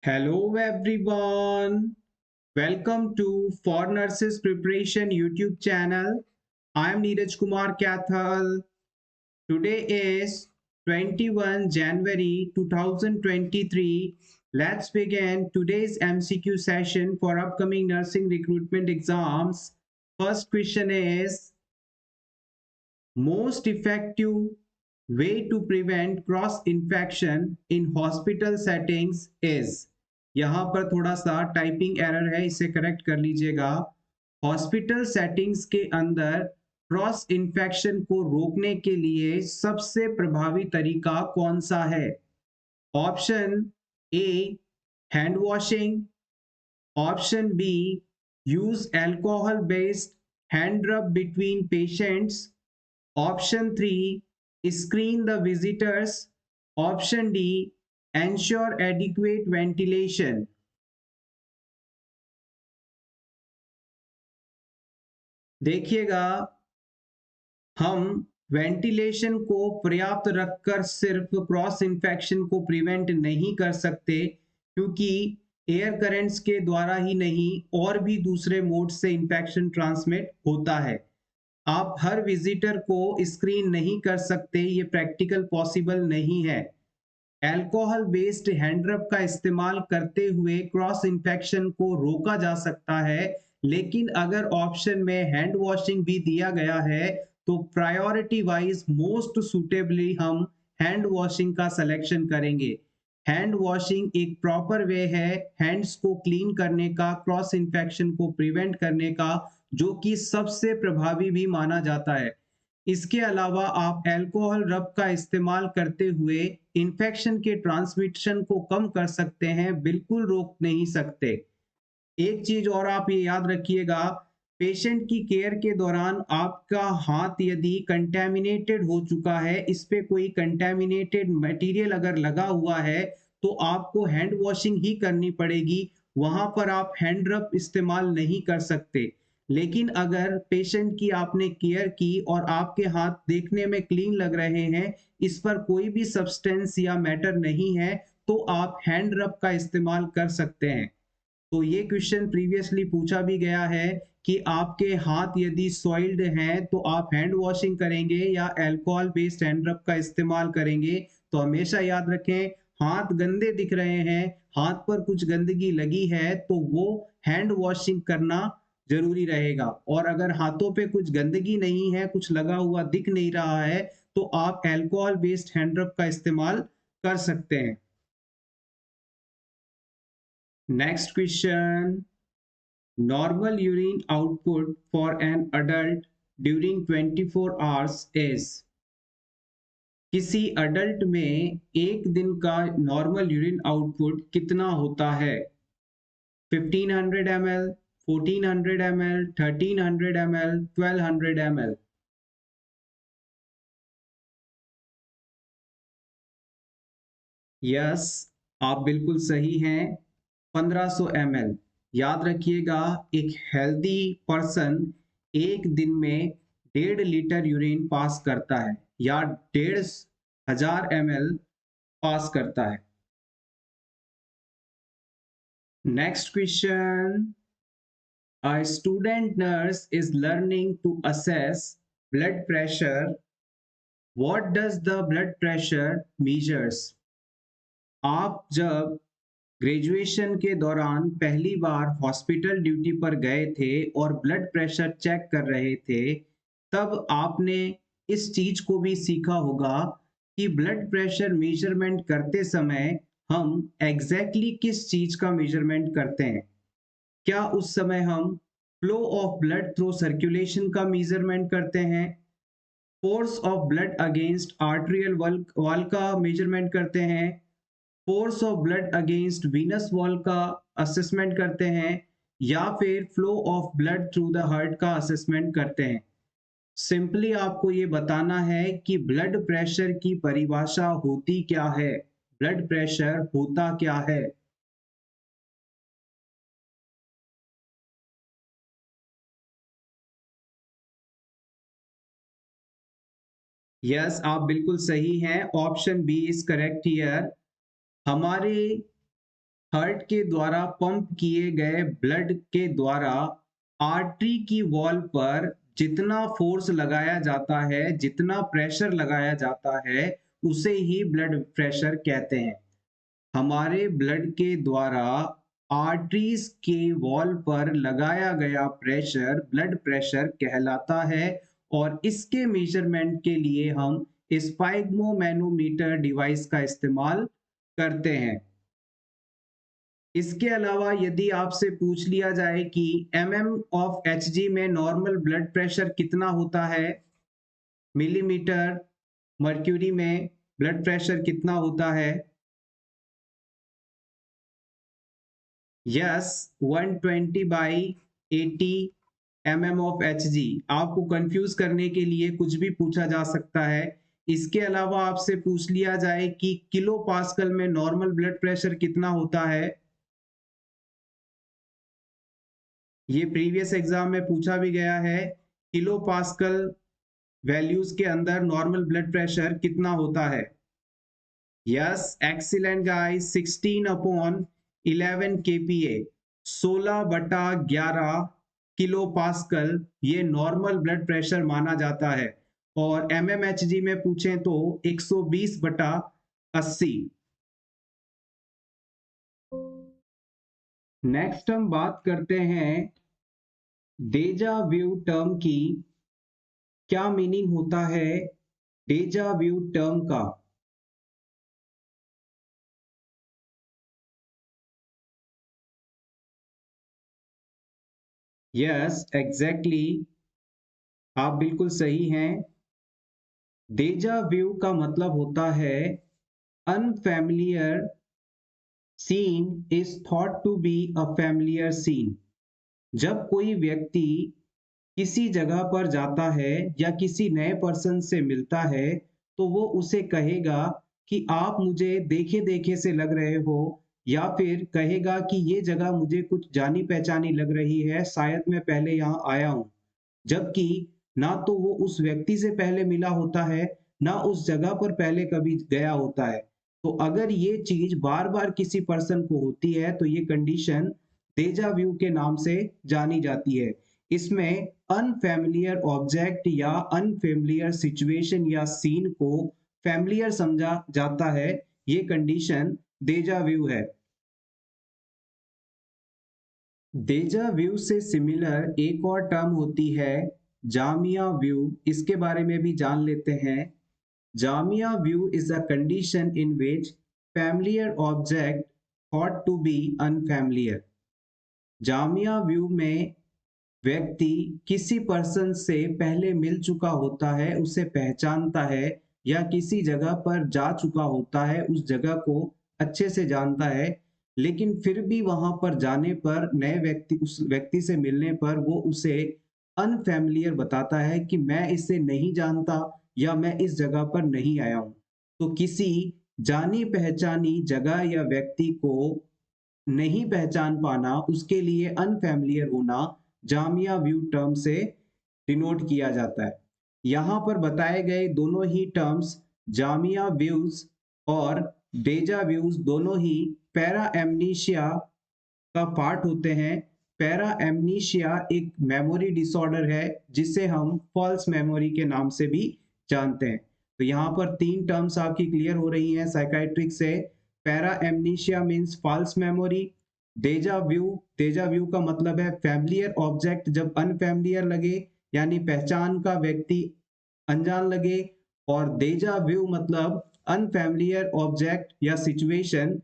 Hello everyone. Welcome to For Nurses Preparation YouTube channel. I am Neeraj Kumar Kathal. Today is 21 January 2023. Let's begin today's MCQ session for upcoming nursing recruitment exams. First question is most effective way to prevent cross infection in hospital settings is। यहां पर थोड़ा सा typing error है, इसे correct कर लीजिएगा। Hospital settings के अंदर क्रॉस इन्फेक्शन को रोकने के लिए सबसे प्रभावी तरीका कौन सा है? ऑप्शन ए hand washing, option B use alcohol based hand रब between patients, Option 3, screen the visitors. Option D, ensure adequate ventilation. देखिएगा, हम वेंटिलेशन को पर्याप्त रखकर सिर्फ क्रॉस इन्फेक्शन को प्रिवेंट नहीं कर सकते, क्योंकि एयर करंट्स के द्वारा ही नहीं और भी दूसरे मोड से इन्फेक्शन ट्रांसमिट होता है। आप हर विजिटर को स्क्रीन नहीं कर सकते, ये प्रैक्टिकल पॉसिबल नहीं है। अल्कोहल बेस्ड हैंड रब का इस्तेमाल करते हुए क्रॉस इन्फेक्शन को रोका जा सकता है, लेकिन अगर ऑप्शन में हैंड वॉशिंग भी दिया गया है तो प्रायोरिटी वाइज मोस्ट सुटेबली हम हैंड वॉशिंग का सिलेक्शन करेंगे। हैंड वॉशिंग एक प्रॉपर वे है हैंड्स को क्लीन करने का, क्रॉस इन्फेक्शन को प्रिवेंट करने का, जो कि सबसे प्रभावी भी माना जाता है। इसके अलावा आप अल्कोहल रब का इस्तेमाल करते हुए इन्फेक्शन के ट्रांसमिशन को कम कर सकते हैं, बिल्कुल रोक नहीं सकते। एक चीज और आप ये याद रखिएगा, पेशेंट की केयर के दौरान आपका हाथ यदि कंटेमिनेटेड हो चुका है, इस पे कोई कंटेमिनेटेड मटेरियल अगर लगा हुआ है, तो आपको हैंड वॉशिंग ही करनी पड़ेगी। वहां पर आप हैंड रब इस्तेमाल नहीं कर सकते। लेकिन अगर पेशेंट की आपने केयर की और आपके हाथ देखने में क्लीन लग रहे हैं, इस पर कोई भी सब्सटेंस या मैटर नहीं है, तो आप हैंड रब का इस्तेमाल कर सकते हैं। तो ये क्वेश्चन प्रीवियसली पूछा भी गया है कि आपके हाथ यदि सॉइल्ड हैं तो आप हैंड वॉशिंग करेंगे या अल्कोहल बेस्ड हैंड रब का इस्तेमाल करेंगे। तो हमेशा याद रखें, हाथ गंदे दिख रहे हैं, हाथ पर कुछ गंदगी लगी है, तो वो हैंड वॉशिंग करना जरूरी रहेगा। और अगर हाथों पे कुछ गंदगी नहीं है, कुछ लगा हुआ दिख नहीं रहा है, तो आप अल्कोहल बेस्ड हैंड रब का इस्तेमाल कर सकते हैं। Next question, normal urine output for an adult during 24 hours is। किसी अडल्ट में एक दिन का नॉर्मल यूरिन आउटपुट कितना होता है? 1500 ml, 1400 ml, 1300 ml, 1200 ml। Yes, आप बिल्कुल सही हैं, 1500 ml। याद रखिएगा, एक हेल्दी पर्सन एक दिन में 1.5 लीटर यूरिन पास करता है या 1500 ml पास करता है। Next question, a student nurse is learning to assess blood pressure. What does the blood pressure measures? आप जब ग्रेजुएशन के दौरान पहली बार हॉस्पिटल ड्यूटी पर गए थे और ब्लड प्रेशर चेक कर रहे थे, तब आपने इस चीज को भी सीखा होगा कि ब्लड प्रेशर मेजरमेंट करते समय हम एग्जैक्टली किस चीज का मेजरमेंट करते हैं। क्या उस समय हम flow of blood through circulation का मेजरमेंट करते हैं, force of blood against arterial wall का मेजरमेंट करते हैं, force of blood against Venus wall का असेसमेंट करते हैं, या फिर flow of blood through the heart का असेसमेंट करते हैं? सिंपली आपको ये बताना है कि ब्लड प्रेशर की परिभाषा होती क्या है, ब्लड प्रेशर होता क्या है। यस, आप बिल्कुल सही हैं, option B is correct here. हमारे हार्ट के द्वारा पंप किए गए ब्लड के द्वारा आर्टरी की वॉल पर जितना फोर्स लगाया जाता है, जितना प्रेशर लगाया जाता है, उसे ही ब्लड प्रेशर कहते हैं। हमारे ब्लड के द्वारा आर्टरीज के वॉल पर लगाया गया प्रेशर ब्लड प्रेशर कहलाता है और इसके मेजरमेंट के लिए हम स्पाइगमोमैनोमीटर डिवाइस का इस्तेमाल करते हैं। इसके अलावा यदि आपसे पूछ लिया जाए कि mm/Hg में नॉर्मल ब्लड प्रेशर कितना होता है, मिलीमीटर मर्क्यूरी में ब्लड प्रेशर कितना होता है? Yes, 120/80 mm/Hg। आपको कंफ्यूज करने के लिए कुछ भी पूछा जा सकता है। इसके अलावा आपसे पूछ लिया जाए कि किलो पास्कल में नॉर्मल ब्लड प्रेशर कितना होता है, ये प्रीवियस एग्जाम में पूछा भी गया है। किलो पास्कल वैल्यूज के अंदर नॉर्मल ब्लड प्रेशर कितना होता है? Yes, excellent guys, 16/11 kPa, 16/11 kilo pascal ये नॉर्मल ब्लड प्रेशर माना जाता है। और mmHg में पूछें तो 120/80। नेक्स्ट हम बात करते हैं डेजा व्यू टर्म की। क्या मीनिंग होता है डेजा व्यू टर्म का? यस, एग्जैक्टली, आप बिल्कुल सही हैं। डेजा व्यू का मतलब होता है unfamiliar scene is thought to be a familiar scene. जब कोई व्यक्ति किसी जगह पर जाता है या किसी नए पर्सन से मिलता है तो वो उसे कहेगा कि आप मुझे देखे देखे से लग रहे हो, या फिर कहेगा कि ये जगह मुझे कुछ जानी पहचानी लग रही है, शायद मैं पहले यहाँ आया हूँ। जबकि ना तो वो उस व्यक्ति से पहले मिला होता है, ना उस जगह पर पहले कभी गया होता है। तो अगर ये चीज बार बार किसी पर्सन को होती है तो ये कंडीशन डेजा व्यू के नाम से जानी जाती है। इसमें अनफैमिलियर ऑब्जेक्ट या अनफैमिलियर सिचुएशन या सीन को फैमिलियर समझा जाता है, ये कंडीशन डेजा व्यू है। डेजा व्यू से सिमिलर एक और टर्म होती है जामिया व्यू। इसके बारे में भी जान लेते हैं। Jamais vu is a condition in which familiar object thought to be unfamiliar. Jamais vu में व्यक्ति किसी पर्सन से पहले मिल चुका होता है, उसे पहचानता है, या किसी जगह पर जा चुका होता है, उस जगह को अच्छे से जानता है, लेकिन फिर भी वहां पर जाने पर नए व्यक्ति उस व्यक्ति से मिलने पर वो उसे अनफैमिलियर बताता है कि मैं इसे नहीं जानता या मैं इस जगह पर नहीं आया हूं। तो किसी जानी पहचानी जगह या व्यक्ति को नहीं पहचान पाना, उसके लिए अनफैमिलियर होना जामिया व्यू टर्म से डिनोट किया जाता है। यहाँ पर बताए गए दोनों ही टर्म्स जामिया व्यूज और डेजा व्यूज दोनों ही पैरा एमनीशिया का पार्ट होते हैं। पैरा एमनीशिया एक मेमोरी डिसऑर्डर है जिसे हम फॉल्स मेमोरी के नाम से भी जानते हैं। तो यहाँ पर तीन टर्म्स आपकी क्लियर हो रही हैं साइकाइट्रिक से। Paramnesia means false memory. Deja vu का मतलब है फैमिलियर ऑब्जेक्ट जब अनफैमिलियर लगे, यानी पहचान का व्यक्ति अनजान लगे। और डेजा व्यू मतलब अनफैमिलियर ऑब्जेक्ट या सिचुएशन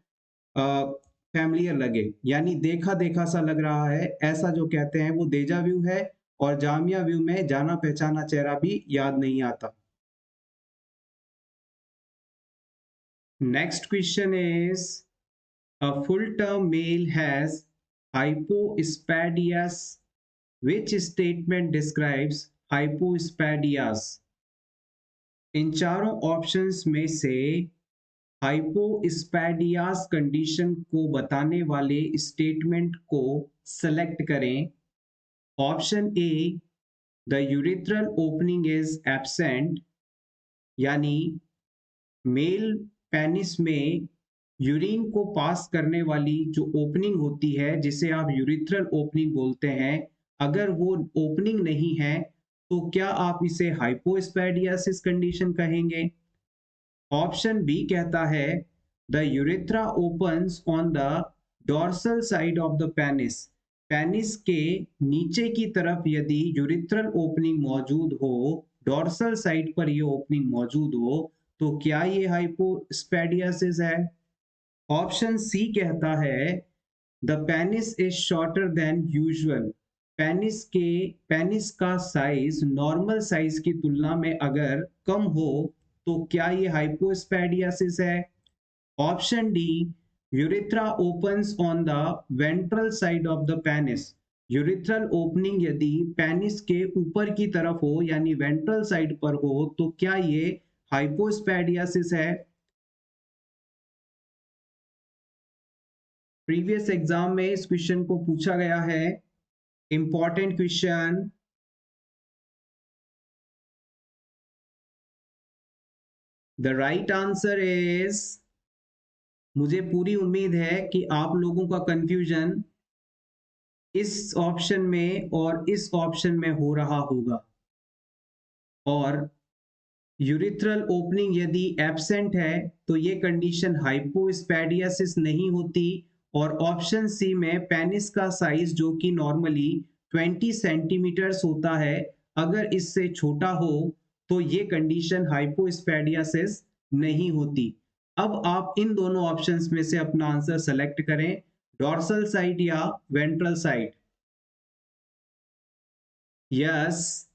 फैमिलियर लगे, यानी देखा देखा सा लग रहा है, ऐसा जो कहते हैं वो डेजा व्यू है। और जामिया व्यू में जाना पहचाना चेहरा भी याद नहीं आता। Next question is a full-term male has hypospadias. Which statement describes hypospadias? इन चारों ऑप्शंस में से हाइपोस्पैडियास कंडीशन को बताने वाले स्टेटमेंट को सेलेक्ट करें। Option A, the urethral opening is absent, यानी मेल पेनिस में यूरिन को पास करने वाली जो ओपनिंग होती है जिसे आप यूरिथ्रल ओपनिंग बोलते हैं, अगर वो ओपनिंग नहीं है तो क्या आप इसे हाइपोस्पैडियासिस कंडीशन कहेंगे? ऑप्शन बी कहता है the urethra opens on the dorsal side of the penis. Penis के नीचे की तरफ यदि यूरिथ्रल ओपनिंग मौजूद हो, डॉर्सल साइड पर ये ओपनिंग मौजूद हो, तो क्या ये हाइपोस्पैडियासिस है? ऑप्शन सी कहता है the penis is shorter than usual. Penis का साइज नॉर्मल साइज की तुलना में अगर कम हो तो क्या ये हाइपोस्पैडियासिस है? Option D urethra opens on the ventral side of the penis. Urethral opening यदि पेनिस के ऊपर की तरफ हो यानी वेंट्रल साइड पर हो तो क्या ये हाइपोस्पैडियासिस है? प्रीवियस एग्जाम में इस क्वेश्चन को पूछा गया है, important question. The right answer is, मुझे पूरी उम्मीद है कि आप लोगों का कंफ्यूजन इस ऑप्शन में और इस ऑप्शन में हो रहा होगा। और यूरिथ्रल ओपनिंग यदि एब्सेंट है तो ये कंडीशन हाइपोस्पैडियासिस नहीं होती। और ऑप्शन सी में पेनिस का साइज जो कि नॉर्मली 20 सेंटीमीटर्स होता है, अगर इससे छोटा हो तो ये कंडीशन हाइपोस्पैडियासिस नहीं होती। अब आप इन दोनों ऑप्शंस में से अपना आंसर सेलेक्ट करें, डॉर्सल साइड या ventral side. Yes,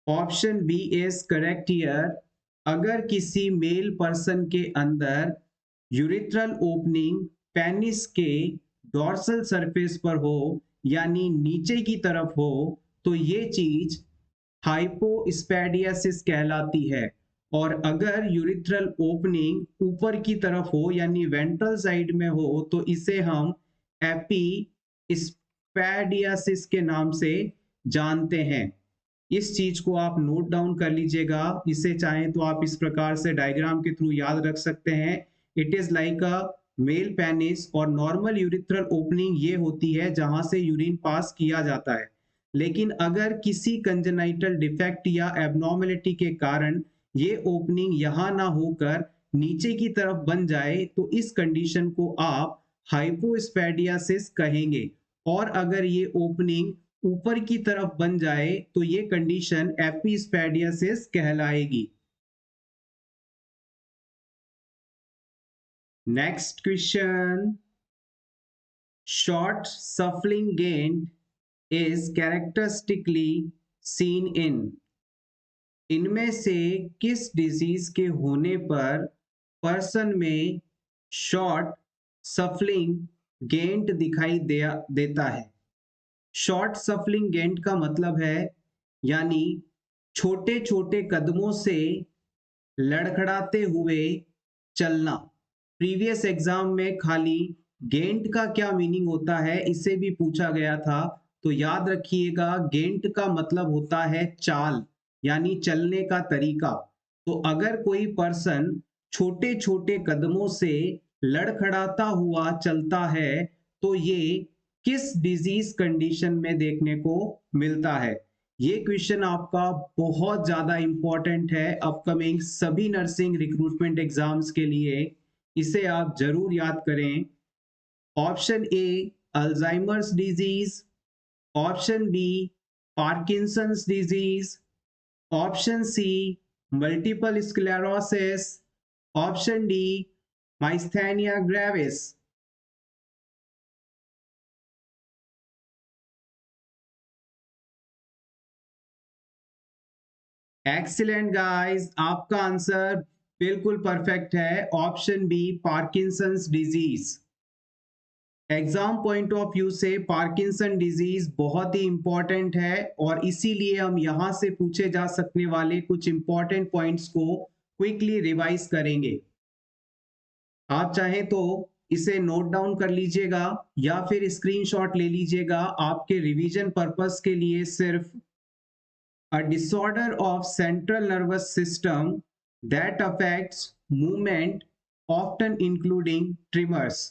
option B is correct here. अगर किसी मेल पर्सन के अंदर यूरिथ्रल ओपनिंग पेनिस के डॉर्सल सरफेस पर हो यानी नीचे की तरफ हो तो ये चीज हाइपोस्पैडियासिस कहलाती है। और अगर यूरिथ्रल ओपनिंग ऊपर की तरफ हो यानी वेंट्रल साइड में हो तो इसे हम एपिस्पैडियासिस के नाम से जानते हैं। इस चीज को आप नोट डाउन कर लीजिएगा। इसे चाहें तो आप इस प्रकार से डायग्राम के थ्रू याद रख सकते हैं। It is like a male penis और नॉर्मल यूरिथ्रल ओपनिंग ये होती है जहां से यूरिन पास किया जाता है। लेकिन अगर किसी कंजेनाइटल डिफेक्ट या एबनॉर्मेलिटी के कारण ये ओपनिंग यहाँ ना होकर नीचे की तरफ बन जाए तो इस कंडीशन को आप हाइपोस्पैडियासिस कहेंगे। और अगर ये ओपनिंग ऊपर की तरफ बन जाए तो ये कंडीशन एपिस्पैडियासिस कहलाएगी। Next question, short shuffling gait is characteristically seen in. इनमें से किस डिजीज के होने पर पर्सन में शॉर्ट सफलिंग गेंट दिखाई देता है? शॉर्ट सफलिंग गेंट का मतलब है यानी छोटे छोटे कदमों से लड़खड़ाते हुए चलना। प्रीवियस एग्जाम में खाली गेंट का क्या मीनिंग होता है इसे भी पूछा गया था। तो याद रखिएगा, गेंट का मतलब होता है चाल यानी चलने का तरीका। तो अगर कोई पर्सन छोटे छोटे कदमों से लड़खड़ाता हुआ चलता है तो ये किस डिजीज कंडीशन में देखने को मिलता है? ये क्वेश्चन आपका बहुत ज्यादा इंपॉर्टेंट है अपकमिंग सभी नर्सिंग रिक्रूटमेंट एग्जाम्स के लिए। इसे आप जरूर याद करें। Option A Alzheimer's disease, option B Parkinson's disease, option C multiple sclerosis, option D myasthenia gravis. Excellent guys, आपका आंसर बिल्कुल परफेक्ट है, option B Parkinson's disease. Exam point of view से पार्किंसन डिजीज बहुत ही इंपॉर्टेंट है और इसीलिए हम यहां से पूछे जा सकने वाले कुछ इंपॉर्टेंट पॉइंट्स को क्विकली रिवाइज करेंगे। आप चाहें तो इसे नोट डाउन कर लीजिएगा या फिर स्क्रीनशॉट ले लीजिएगा आपके रिवीजन पर्पस के लिए। सिर्फ a disorder of central nervous system that affects movement often including trimmers.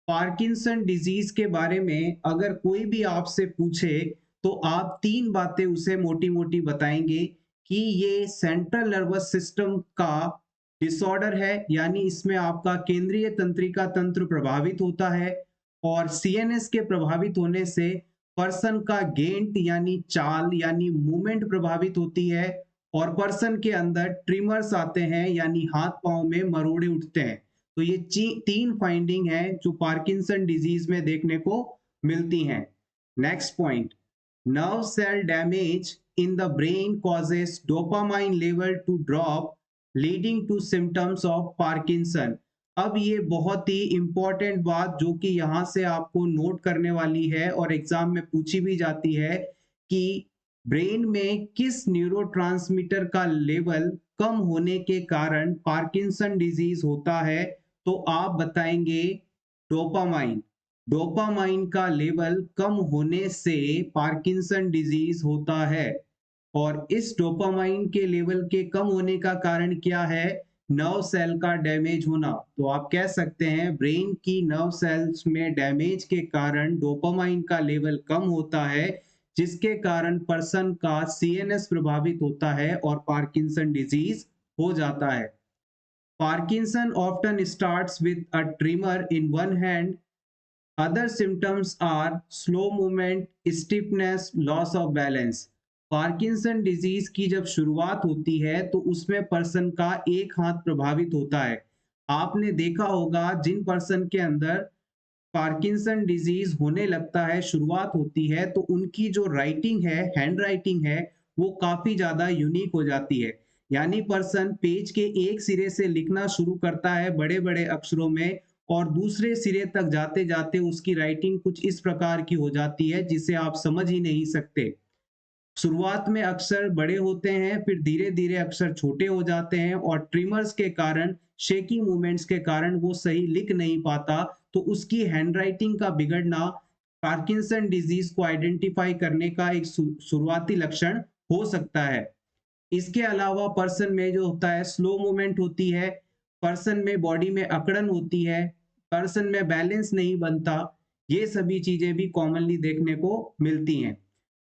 Parkinson disease के बारे में अगर कोई भी आपसे पूछे तो आप तीन बातें उसे मोटी मोटी बताएंगे कि ये सेंट्रल नर्वस सिस्टम का डिसऑर्डर है, यानी इसमें आपका केंद्रीय तंत्रिका तंत्र प्रभावित होता है, और सीएनएस के प्रभावित होने से पर्सन का गेंट यानी चाल यानी मूवमेंट प्रभावित होती है, और पर्सन के अंदर ट्रिमर्स आते हैं यानी हाथ पांव में मरोड़े उठते हैं। तो ये तीन फाइंडिंग है जो पार्किंसन डिजीज में देखने को मिलती हैं। Next point, nerve cell damage in the brain causes dopamine level to drop leading to symptoms of Parkinson। अब ये बहुत ही इंपॉर्टेंट बात जो कि यहाँ से आपको नोट करने वाली है और एग्जाम में पूछी भी जाती है कि ब्रेन में किस न्यूरोट्रांसमीटर का लेवल कम होने के कारण पार्किंसन डिजीज होता है, तो आप बताएंगे डोपामाइन। डोपामाइन का लेवल कम होने से पार्किंसन डिजीज होता है। और इस डोपामाइन के लेवल के कम होने का कारण क्या है? नर्व सेल का डैमेज होना। तो आप कह सकते हैं ब्रेन की नर्व सेल्स में डैमेज के कारण डोपामाइन का लेवल कम होता है, जिसके कारण पर्सन का सीएनएस प्रभावित होता है और पार्किंसन डिजीज हो जाता है। Parkinson often starts with a trimmer in one hand. Other symptoms are slow movement, stiffness, loss of balance। Parkinson disease की जब शुरुआत होती है तो उसमें पर्सन का एक हाथ प्रभावित होता है। आपने देखा होगा जिन पर्सन के अंदर पार्किंसन डिजीज होने लगता है, शुरुआत होती है, तो उनकी जो राइटिंग है, हैंड राइटिंग है, वो काफी ज्यादा यूनिक हो जाती है। यानी पर्सन पेज के एक सिरे से लिखना शुरू करता है बड़े बड़े अक्षरों में, और दूसरे सिरे तक जाते जाते उसकी राइटिंग कुछ इस प्रकार की हो जाती है जिसे आप समझ ही नहीं सकते। शुरुआत में अक्षर बड़े होते हैं, फिर धीरे धीरे अक्षर छोटे हो जाते हैं, और ट्रिमर्स के कारण, शेकिंग मूवमेंट्स के कारण वो सही लिख नहीं पाता, तो उसकी हैंडराइटिंग का बिगड़ना पार्किंसन डिजीज को आइडेंटिफाई करने का एक शुरुआती लक्षण हो सकता है। इसके अलावा पर्सन में जो होता है स्लो मूवमेंट होती है, पर्सन में बॉडी में अकड़न होती है, पर्सन में बैलेंस नहीं बनता, ये सभी चीजें भी कॉमनली देखने को मिलती हैं।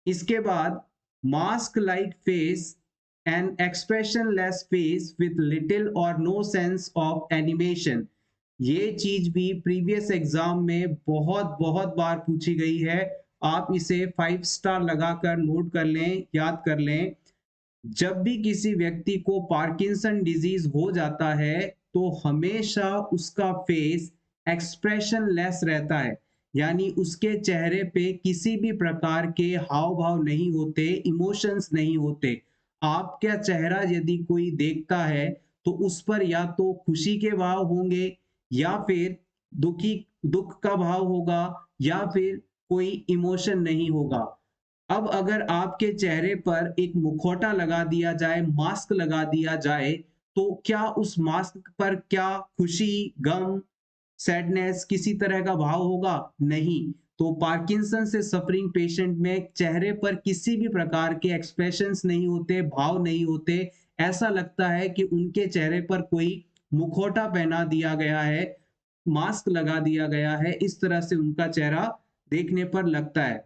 इसके बाद mask like face and expression less face with little और नो सेंस ऑफ एनिमेशन। ये चीज भी प्रीवियस एग्जाम में बहुत बहुत बार पूछी गई है। आप इसे 5 स्टार लगाकर नोट कर लें, याद कर लें। जब भी किसी व्यक्ति को पार्किंसन डिजीज हो जाता है तो हमेशा उसका फेस एक्सप्रेशन लेस रहता है, यानी उसके चेहरे पे किसी भी प्रकार के हाव भाव नहीं होते, इमोशंस नहीं होते। आपका चेहरा यदि कोई देखता है तो उस पर या तो खुशी के भाव होंगे, या फिर दुख का भाव होगा, या फिर कोई इमोशन नहीं होगा। अब अगर आपके चेहरे पर एक मुखौटा लगा दिया जाए, मास्क लगा दिया जाए, तो क्या उस मास्क पर क्या खुशी, गम, सैडनेस, किसी तरह का भाव होगा? नहीं। तो पार्किंसन से सफरिंग पेशेंट में चेहरे पर किसी भी प्रकार के एक्सप्रेशंस नहीं होते, भाव नहीं होते। ऐसा लगता है कि उनके चेहरे पर कोई मुखौटा पहना दिया गया है, मास्क लगा दिया गया है, इस तरह से उनका चेहरा देखने पर लगता है।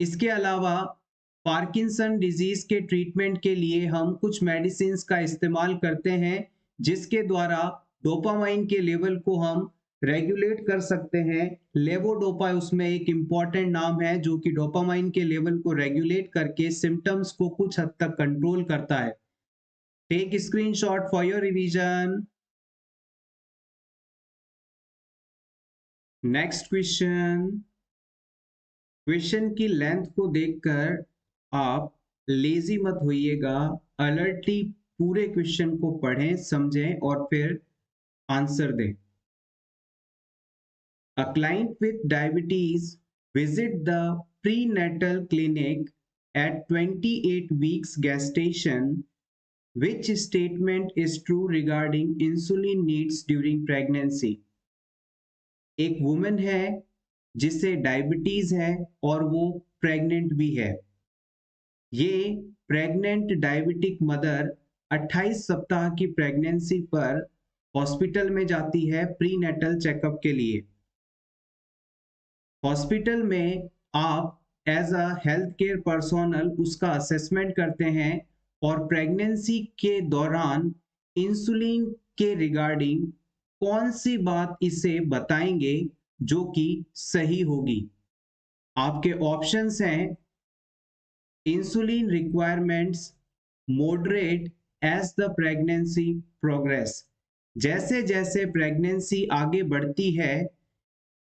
इसके अलावा पार्किंसन डिजीज के ट्रीटमेंट के लिए हम कुछ मेडिसिन का इस्तेमाल करते हैं, जिसके द्वारा डोपामाइन के लेवल को हम रेगुलेट कर सकते हैं। लेवोडोपा उसमें एक इम्पॉर्टेंट नाम है जो कि डोपामाइन के लेवल को रेगुलेट करके सिम्टम्स को कुछ हद तक कंट्रोल करता है। Take screenshot for your revision. Next question. Question की लेंथ को देखकर आप लेजी मत होइएगा, अलर्टली पूरे क्वेश्चन को पढ़ें, समझें और फिर आंसर दें। A client with diabetes visit the prenatal clinic at 28 weeks gestation. Which statement is true regarding insulin needs during pregnancy? एक वुमेन है जिसे डायबिटीज है और वो प्रेग्नेंट भी है। ये प्रेग्नेंट डायबिटिक मदर 28 सप्ताह की प्रेगनेंसी पर हॉस्पिटल में जाती है प्रीनेटल चेकअप के लिए। हॉस्पिटल में आप as a health care personnel उसका असेसमेंट करते हैं और प्रेगनेंसी के दौरान इंसुलिन के रिगार्डिंग कौन सी बात इसे बताएंगे जो कि सही होगी। आपके ऑप्शंस हैं insulin requirements moderate as the pregnancy progress. जैसे जैसे प्रेगनेंसी आगे बढ़ती है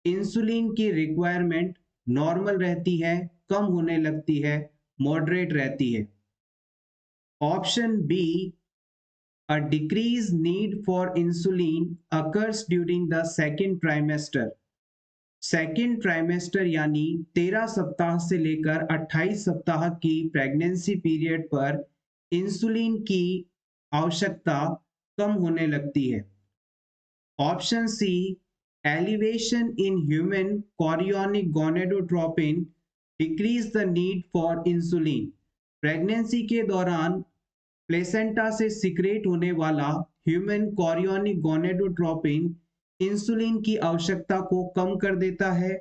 इंसुलिन की रिक्वायरमेंट नॉर्मल रहती है, कम होने लगती है, मॉडरेट रहती है। Option B, a decreased need for insulin occurs during the second trimester। Second trimester यानी 13 सप्ताह से लेकर 28 सप्ताह की प्रेगनेंसी पीरियड पर इंसुलिन की आवश्यकता कम होने लगती है। Option C, elevation in human chorionic gonadotropin decrease the need for insulin. Pregnancy के दौरान प्लेसेंटा से सिक्रेट होने वाला ह्यूमन कोरियोनिक गोनेडोट्रोपिन इंसुलिन की आवश्यकता को कम कर देता है।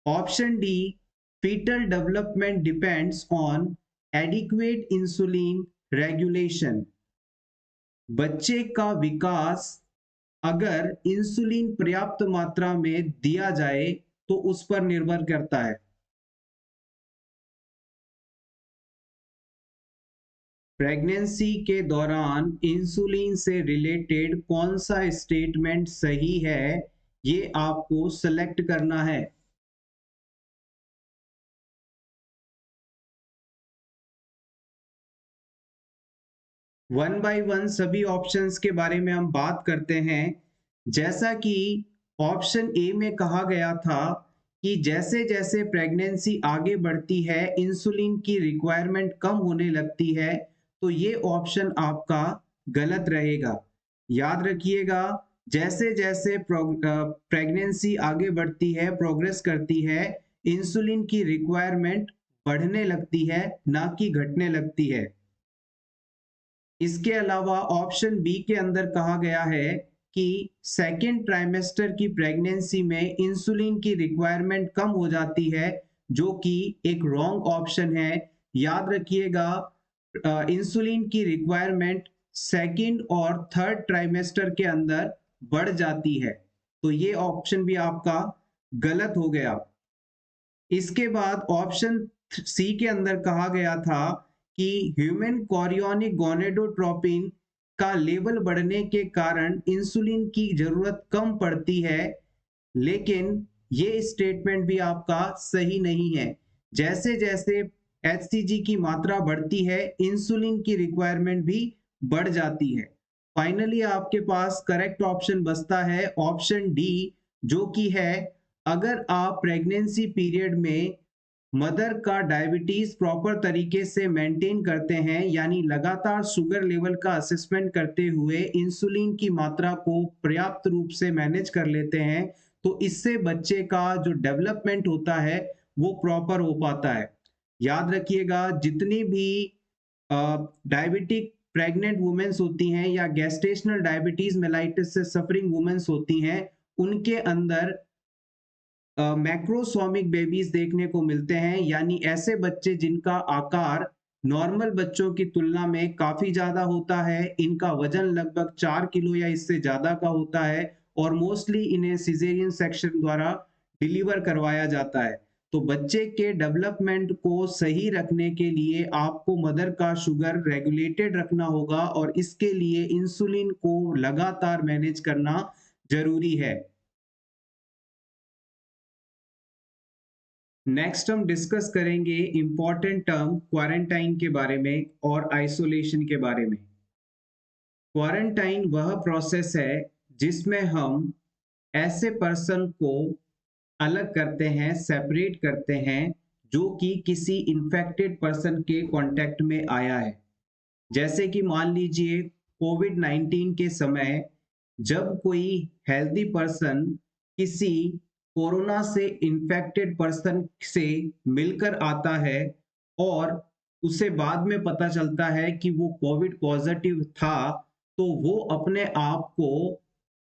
Option D, fetal development depends on adequate insulin regulation. बच्चे का विकास अगर इंसुलिन पर्याप्त मात्रा में दिया जाए तो उस पर निर्भर करता है। प्रेगनेंसी के दौरान इंसुलिन से रिलेटेड कौन सा स्टेटमेंट सही है ये आपको सेलेक्ट करना है। वन बाय वन सभी ऑप्शंस के बारे में हम बात करते हैं। जैसा कि ऑप्शन ए में कहा गया था कि जैसे जैसे प्रेगनेंसी आगे बढ़ती है इंसुलिन की रिक्वायरमेंट कम होने लगती है, तो ये ऑप्शन आपका गलत रहेगा। याद रखिएगा, जैसे जैसे प्रेगनेंसी आगे बढ़ती है, प्रोग्रेस करती है, इंसुलिन की रिक्वायरमेंट बढ़ने लगती है, ना कि घटने लगती है। इसके अलावा ऑप्शन बी के अंदर कहा गया है कि सेकेंड ट्राइमेस्टर की प्रेगनेंसी में इंसुलिन की रिक्वायरमेंट कम हो जाती है, जो कि एक रॉन्ग ऑप्शन है। याद रखिएगा, इंसुलिन की रिक्वायरमेंट सेकेंड और थर्ड ट्राइमेस्टर के अंदर बढ़ जाती है, तो ये ऑप्शन भी आपका गलत हो गया। इसके बाद ऑप्शन सी के अंदर कहा गया था कि ह्यूमन कोरियोनिक गोनेडोट्रोपिन का लेवल बढ़ने के कारण इंसुलिन की जरूरत कम पड़ती है, लेकिन ये स्टेटमेंट भी आपका सही नहीं है। जैसे जैसे एचसीजी की मात्रा बढ़ती है इंसुलिन की रिक्वायरमेंट भी बढ़ जाती है। फाइनली आपके पास करेक्ट ऑप्शन बचता है ऑप्शन डी, जो कि है अगर आप प्रेगनेंसी पीरियड में मदर का डायबिटीज प्रॉपर तरीके से मेंटेन करते हैं, यानी लगातार शुगर लेवल का असेसमेंट करते हुए इंसुलिन की मात्रा को पर्याप्त रूप से मैनेज कर लेते हैं, तो इससे बच्चे का जो डेवलपमेंट होता है वो प्रॉपर हो पाता है। याद रखिएगा, जितनी भी डायबिटिक प्रेग्नेंट वुमेन्स होती हैं या गेस्टेशनल डायबिटीज मेलाइटिस से सफरिंग वुमेन्स होती हैं, उनके अंदर मैक्रोसोमिक बेबीज देखने को मिलते हैं, यानी ऐसे बच्चे जिनका आकार नॉर्मल बच्चों की तुलना में काफी ज्यादा होता है। इनका वजन लगभग 4 किलो या इससे ज्यादा का होता है और मोस्टली इन्हें सिजेरियन सेक्शन द्वारा डिलीवर करवाया जाता है। तो बच्चे के डेवलपमेंट को सही रखने के लिए आपको मदर का शुगर रेगुलेटेड रखना होगा और इसके लिए इंसुलिन को लगातार मैनेज करना जरूरी है। नेक्स्ट हम डिस्कस करेंगे इंपॉर्टेंट टर्म क्वारंटाइन के बारे में और आइसोलेशन के बारे में। क्वारंटाइन वह प्रोसेस है जिसमें हम ऐसे पर्सन को अलग करते हैं, सेपरेट करते हैं, जो कि किसी इन्फेक्टेड पर्सन के कांटेक्ट में आया है। जैसे कि मान लीजिए कोविड-19 के समय जब कोई हेल्दी पर्सन किसी कोरोना से इन्फेक्टेड पर्सन से मिलकर आता है और उसे बाद में पता चलता है कि वो कोविड पॉजिटिव था, तो वो अपने आप को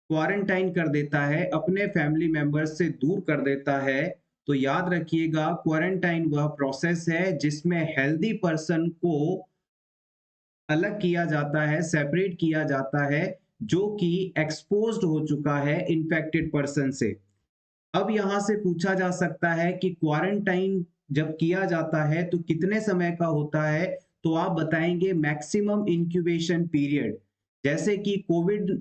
क्वारंटाइन कर देता है, अपने फैमिली मेंबर्स से दूर कर देता है। तो याद रखिएगा, क्वारंटाइन वह प्रोसेस है जिसमें हेल्दी पर्सन को अलग किया जाता है, सेपरेट किया जाता है, जो कि एक्सपोज्ड हो चुका है इन्फेक्टेड पर्सन से। अब यहाँ से पूछा जा सकता है कि क्वारंटाइन जब किया जाता है तो कितने समय का होता है? तो आप बताएंगे मैक्सिमम इंक्यूबेशन पीरियड। जैसे कि कोविड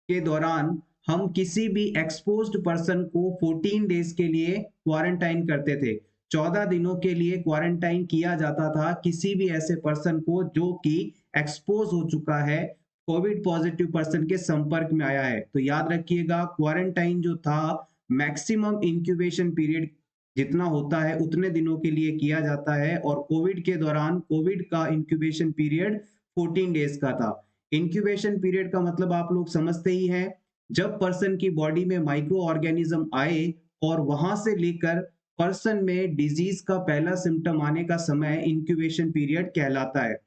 के दौरान हम किसी भी एक्सपोज्ड पर्सन को 14 डेज के लिए क्वारंटाइन करते थे। 14 दिनों के लिए क्वारंटाइन किया जाता था किसी भी ऐसे पर्सन को जो कि एक्सपोज हो चुका है, कोविड पॉजिटिव पर्सन के संपर्क में आया है। तो याद रखिएगा, क्वारंटाइन जो था मैक्सिमम इंक्यूबेशन पीरियड जितना होता है उतने दिनों के लिए किया जाता है, और कोविड के दौरान कोविड का इंक्यूबेशन पीरियड 14 डेज का था। इंक्यूबेशन पीरियड का मतलब आप लोग समझते ही हैं, जब पर्सन की बॉडी में माइक्रो ऑर्गेनिज्म आए और वहां से लेकर पर्सन में डिजीज का पहला सिम्टम आने का समय इंक्यूबेशन पीरियड कहलाता है।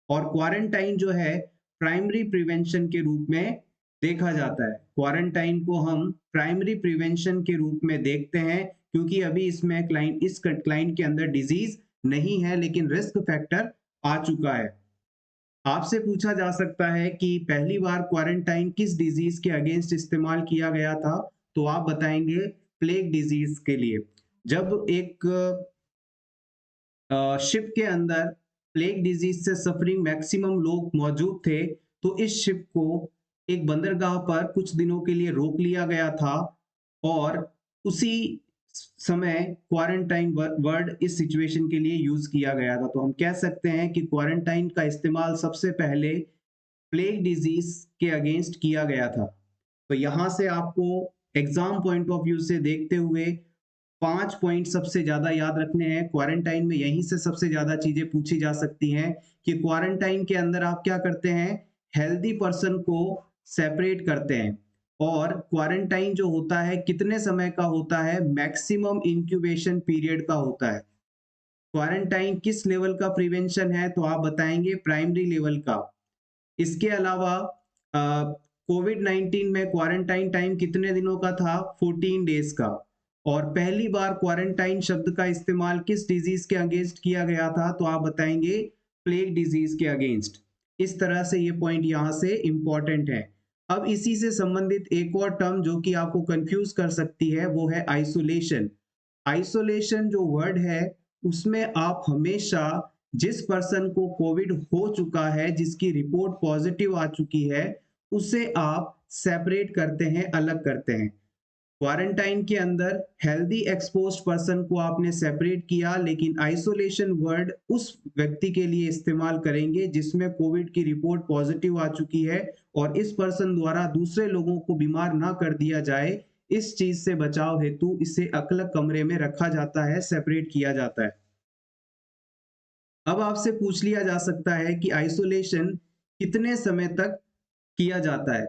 और क्वारंटाइन जो है प्राइमरी प्रिवेंशन के रूप में देखा जाता है। क्वारंटाइन को हम प्राइमरी प्रिवेंशन के रूप में देखते हैं, क्योंकि अभी इसमें क्लाइंट के अंदर डिजीज नहीं है, लेकिन रिस्क फैक्टर आ चुका है। आपसे पूछा जा सकता है कि पहली बार क्वारंटाइन किस डिजीज के अगेंस्ट इस्तेमाल किया गया था? तो आप बताएंगे प्लेग डिजीज के लिए। जब एक शिप के अंदर प्लेग डिजीज से सफरिंग मैक्सिमम लोग मौजूद थे, तो इस शिप को एक बंदरगाह पर कुछ दिनों के लिए रोक लिया गया था, और उसी समय क्वारंटाइन वर्ड इस सिचुएशन के लिए यूज किया गया था। तो हम कह सकते हैं कि क्वारंटाइन का इस्तेमाल सबसे पहले प्लेग डिजीज के अगेंस्ट किया गया था। तो यहां से आपको एग्जाम पॉइंट ऑफ व्यू से देखते हुए 5 पॉइंट सबसे ज्यादा याद रखने हैं। क्वारंटाइन में यहीं से सबसे ज्यादा चीजें पूछी जा सकती हैं कि क्वारंटाइन के अंदर आप क्या करते हैं, हेल्दी पर्सन को सेपरेट करते हैं। और क्वारंटाइन जो होता है कितने समय का होता है? मैक्सिमम इंक्यूबेशन पीरियड का होता है। क्वारंटाइन किस लेवल का प्रिवेंशन है? तो आप बताएंगे प्राइमरी लेवल का। इसके अलावा कोविड 19 में क्वारंटाइन टाइम कितने दिनों का था? 14 डेज का। और पहली बार क्वारंटाइन शब्द का इस्तेमाल किस डिजीज के अगेंस्ट किया गया था? तो आप बताएंगे प्लेग डिजीज के अगेंस्ट। इस तरह से ये पॉइंट यहां से इंपॉर्टेंट है। अब इसी से संबंधित एक और टर्म जो कि आपको कंफ्यूज कर सकती है, वो है आइसोलेशन। आइसोलेशन जो वर्ड है, उसमें आप हमेशा जिस पर्सन को कोविड हो चुका है, जिसकी रिपोर्ट पॉजिटिव आ चुकी है, उसे आप सेपरेट करते हैं, अलग करते हैं। क्वारंटाइन के अंदर हेल्दी एक्सपोज्ड पर्सन को आपने सेपरेट किया, लेकिन आइसोलेशन वर्ड उस व्यक्ति के लिए इस्तेमाल करेंगे जिसमें कोविड की रिपोर्ट पॉजिटिव आ चुकी है, और इस पर्सन द्वारा दूसरे लोगों को बीमार ना कर दिया जाए, इस चीज से बचाव हेतु इसे अलग कमरे में रखा जाता है, सेपरेट किया जाता है। अब आपसे पूछ लिया जा सकता है कि आइसोलेशन कितने समय तक किया जाता है?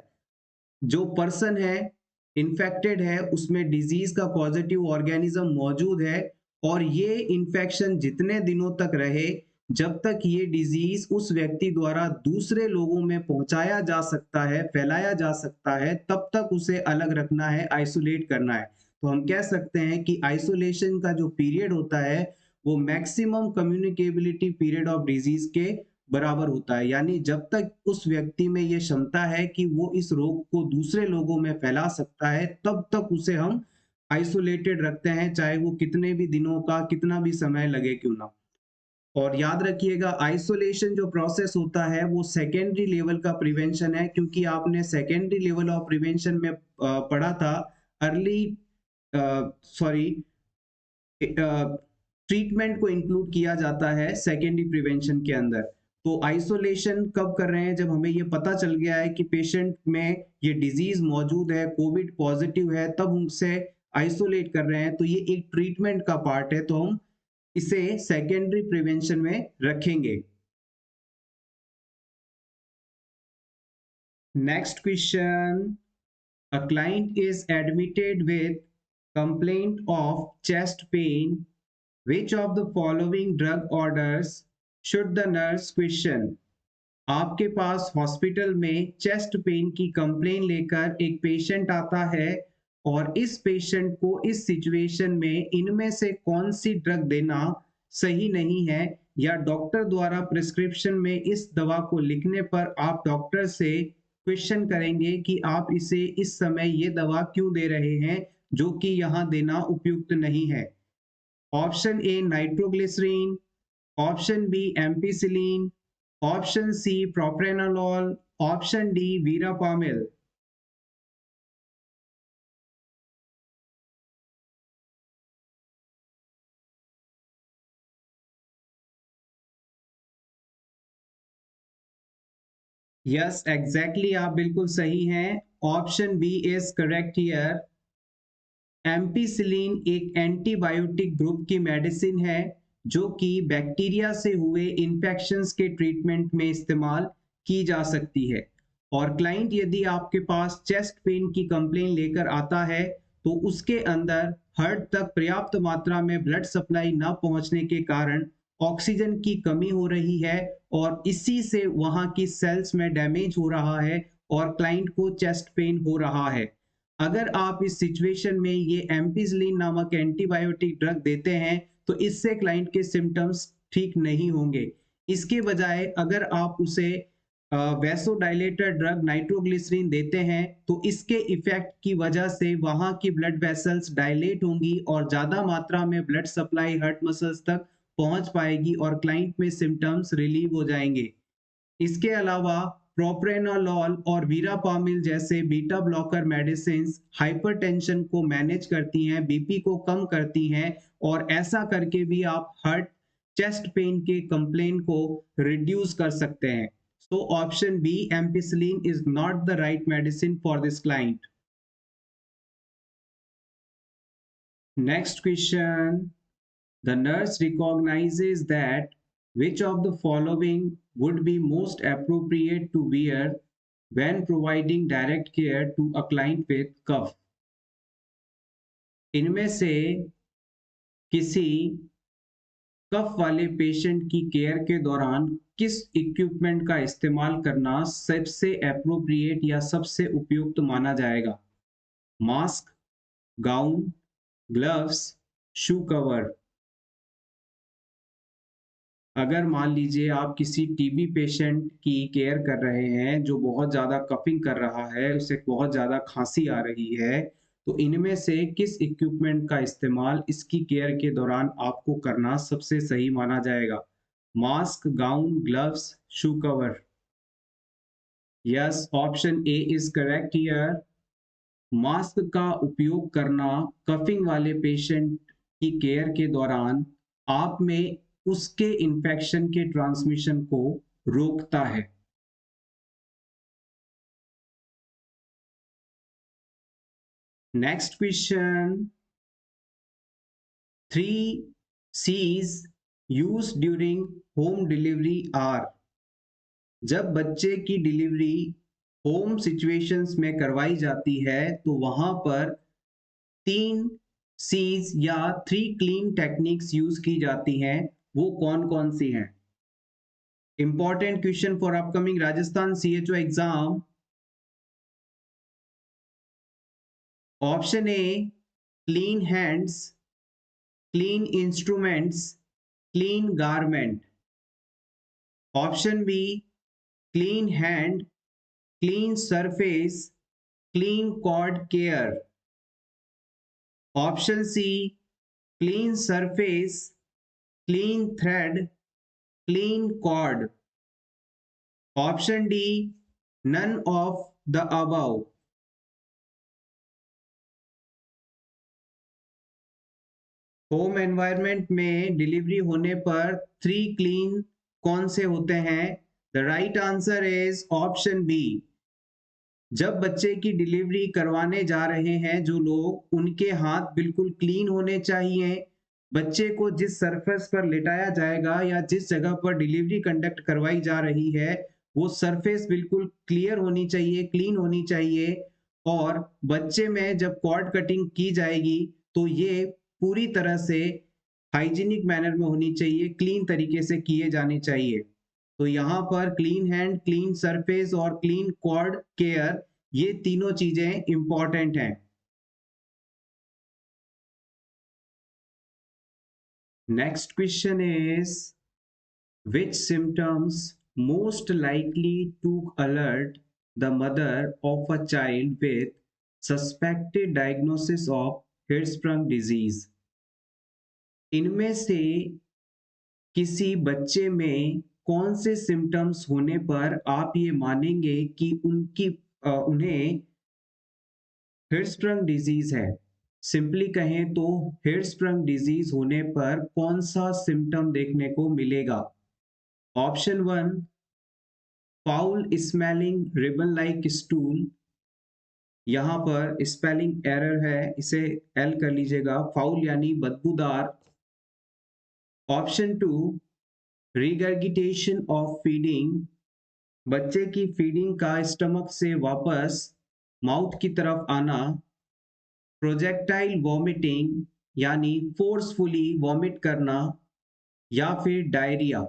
जो पर्सन है, इन्फेक्टेड है, उसमें डिजीज का पॉजिटिव ऑर्गेनिज्म मौजूद है, और ये इन्फेक्शन जितने दिनों तक रहे, जब तक ये डिजीज उस व्यक्ति द्वारा दूसरे लोगों में पहुंचाया जा सकता है, फैलाया जा सकता है, तब तक उसे अलग रखना है, आइसोलेट करना है। तो हम कह सकते हैं कि आइसोलेशन का जो पीरियड होता है वो maximum communicability period of disease के बराबर होता है। यानी जब तक उस व्यक्ति में ये क्षमता है कि वो इस रोग को दूसरे लोगों में फैला सकता है, तब तक उसे हम आइसोलेटेड रखते हैं, चाहे वो कितने भी दिनों का, कितना भी समय लगे क्यों ना। और याद रखिएगा, आइसोलेशन जो प्रोसेस होता है वो सेकेंडरी लेवल का प्रिवेंशन है, क्योंकि आपने सेकेंडरी लेवल ऑफ प्रिवेंशन में पढ़ा था अर्ली सॉरी ट्रीटमेंट को इंक्लूड किया जाता है सेकेंडरी प्रिवेंशन के अंदर। तो आइसोलेशन कब कर रहे हैं? जब हमें ये पता चल गया है कि पेशेंट में ये डिजीज मौजूद है, कोविड पॉजिटिव है, तब उनसे आइसोलेट कर रहे हैं। तो ये एक ट्रीटमेंट का पार्ट है, तो हम इसे सेकेंडरी प्रिवेंशन में रखेंगे। Next question, a client is admitted with complaint of chest pain. Which of the following drug orders should the nurse question. आपके पास हॉस्पिटल में चेस्ट पेन की कंप्लेन लेकर एक पेशेंट आता है और इस पेशेंट को इस सिचुएशन में इनमें से कौन सी ड्रग देना सही नहीं है, या डॉक्टर द्वारा प्रिस्क्रिप्शन में इस दवा को लिखने पर आप डॉक्टर से क्वेश्चन करेंगे कि आप इसे इस समय ये दवा क्यों दे रहे हैं जो कि यहाँ देना उपयुक्त नहीं है। Option A nitroglycerin, option B ampicillin, option C propranolol, option D verapamil. Yes exactly, आप बिल्कुल सही हैं। Option B is correct here. Ampicillin एक एंटीबायोटिक ग्रुप की मेडिसिन है जो कि बैक्टीरिया से हुए इन्फेक्शंस के ट्रीटमेंट में इस्तेमाल की जा सकती है। और क्लाइंट यदि आपके पास चेस्ट पेन की कंप्लेन लेकर आता है तो उसके अंदर हार्ट तक पर्याप्त मात्रा में ब्लड सप्लाई न पहुंचने के कारण ऑक्सीजन की कमी हो रही है और इसी से वहां की सेल्स में डैमेज हो रहा है और क्लाइंट को चेस्ट पेन हो रहा है। अगर आप इस सिचुएशन में ये एम्पिसिलिन नामक एंटीबायोटिक ड्रग देते हैं तो इससे क्लाइंट के सिम्टम्स ठीक नहीं होंगे। इसके बजाय अगर आप उसे वैसोडाइलेटर ड्रग नाइट्रोग्लिसरीन देते हैं तो इसके इफेक्ट की वजह से वहां की ब्लड वेसल्स डायलेट होंगी और ज्यादा मात्रा में ब्लड सप्लाई हार्ट मसल्स तक पहुंच पाएगी और क्लाइंट में सिम्टम्स रिलीव हो जाएंगे। इसके अलावा प्रोप्रेनोलॉल और वीरापामिल जैसे बीटा ब्लॉकर मेडिसिन्स हाइपरटेंशन को मैनेज करती हैं, बीपी को कम करती हैं और ऐसा करके भी आप हार्ट चेस्ट पेन के कंप्लेन को रिड्यूस कर सकते हैं। So option B ampicillin is not the right medicine for this client. Next question, the nurse recognizes that which of the following would be most appropriate to wear when providing direct care to a client with cough। इनमें से किसी कफ वाले patient की care के दौरान किस equipment का इस्तेमाल करना सबसे एप्रोप्रिएट या सबसे उपयुक्त माना जाएगा? Mask, gown, gloves, shoe cover. अगर मान लीजिए आप किसी टीबी पेशेंट की केयर कर रहे हैं जो बहुत ज़्यादा कफिंग कर रहा है, उसे बहुत ज़्यादा खांसी आ रही है, तो इनमें से किस इक्विपमेंट का इस्तेमाल इसकी केयर के दौरान आपको करना सबसे सही माना जाएगा? Mask, gown, gloves, shoe cover. Yes, option A is correct here. Mask का उपयोग करना कफिंग वाले पेशेंट की केयर के दौरान आप में उसके इन्फेक्शन के ट्रांसमिशन को रोकता है। Next question, 3 C's used during home delivery are। जब बच्चे की डिलीवरी होम सिचुएशंस में करवाई जाती है तो वहां पर 3 C's या 3 क्लीन टेक्निक्स यूज की जाती हैं। वो कौन कौन सी हैं? Important question for upcoming Rajasthan CHO exam. Option A clean hands, clean instruments, clean garment. Option B clean hand, clean surface, clean cord care. Option C clean surface, clean thread, clean cord. Option D none of the above. Home environment में delivery होने पर 3 clean कौन से होते हैं? The right answer is option B. जब बच्चे की डिलीवरी करवाने जा रहे हैं जो लोग, उनके हाथ बिल्कुल क्लीन होने चाहिए। बच्चे को जिस सरफेस पर लिटाया जाएगा या जिस जगह पर डिलीवरी कंडक्ट करवाई जा रही है वो सरफेस बिल्कुल क्लियर होनी चाहिए, क्लीन होनी चाहिए। और बच्चे में जब कॉर्ड कटिंग की जाएगी तो ये पूरी तरह से हाइजीनिक मैनर में होनी चाहिए, क्लीन तरीके से किए जाने चाहिए। तो यहाँ पर क्लीन हैंड, क्लीन सरफेस और क्लीन कॉर्ड केयर, ये तीनों चीजें इंपॉर्टेंट हैं। Next question is which symptoms most likely to alert the mother of a child with suspected diagnosis of Hirschsprung disease? इनमें से किसी बच्चे में कौन से सिम्टम्स होने पर आप ये मानेंगे कि उन्हें हिर्सप्रंग डिजीज है? सिंपली कहें तो हिर्सप्रंग डिजीज होने पर कौन सा सिम्टम देखने को मिलेगा? Option 1, foul smelling ribbon like stool. यहाँ पर स्पेलिंग एरर है, इसे एल कर लीजिएगा, फाउल यानी बदबूदार। ऑप्शन 2, रिगर्गिटेशन ऑफ फीडिंग, बच्चे की फीडिंग का स्टमक से वापस माउथ की तरफ आना। प्रोजेक्टाइल वॉमिटिंग यानी फोर्सफुली वॉमिट करना, या फिर डायरिया।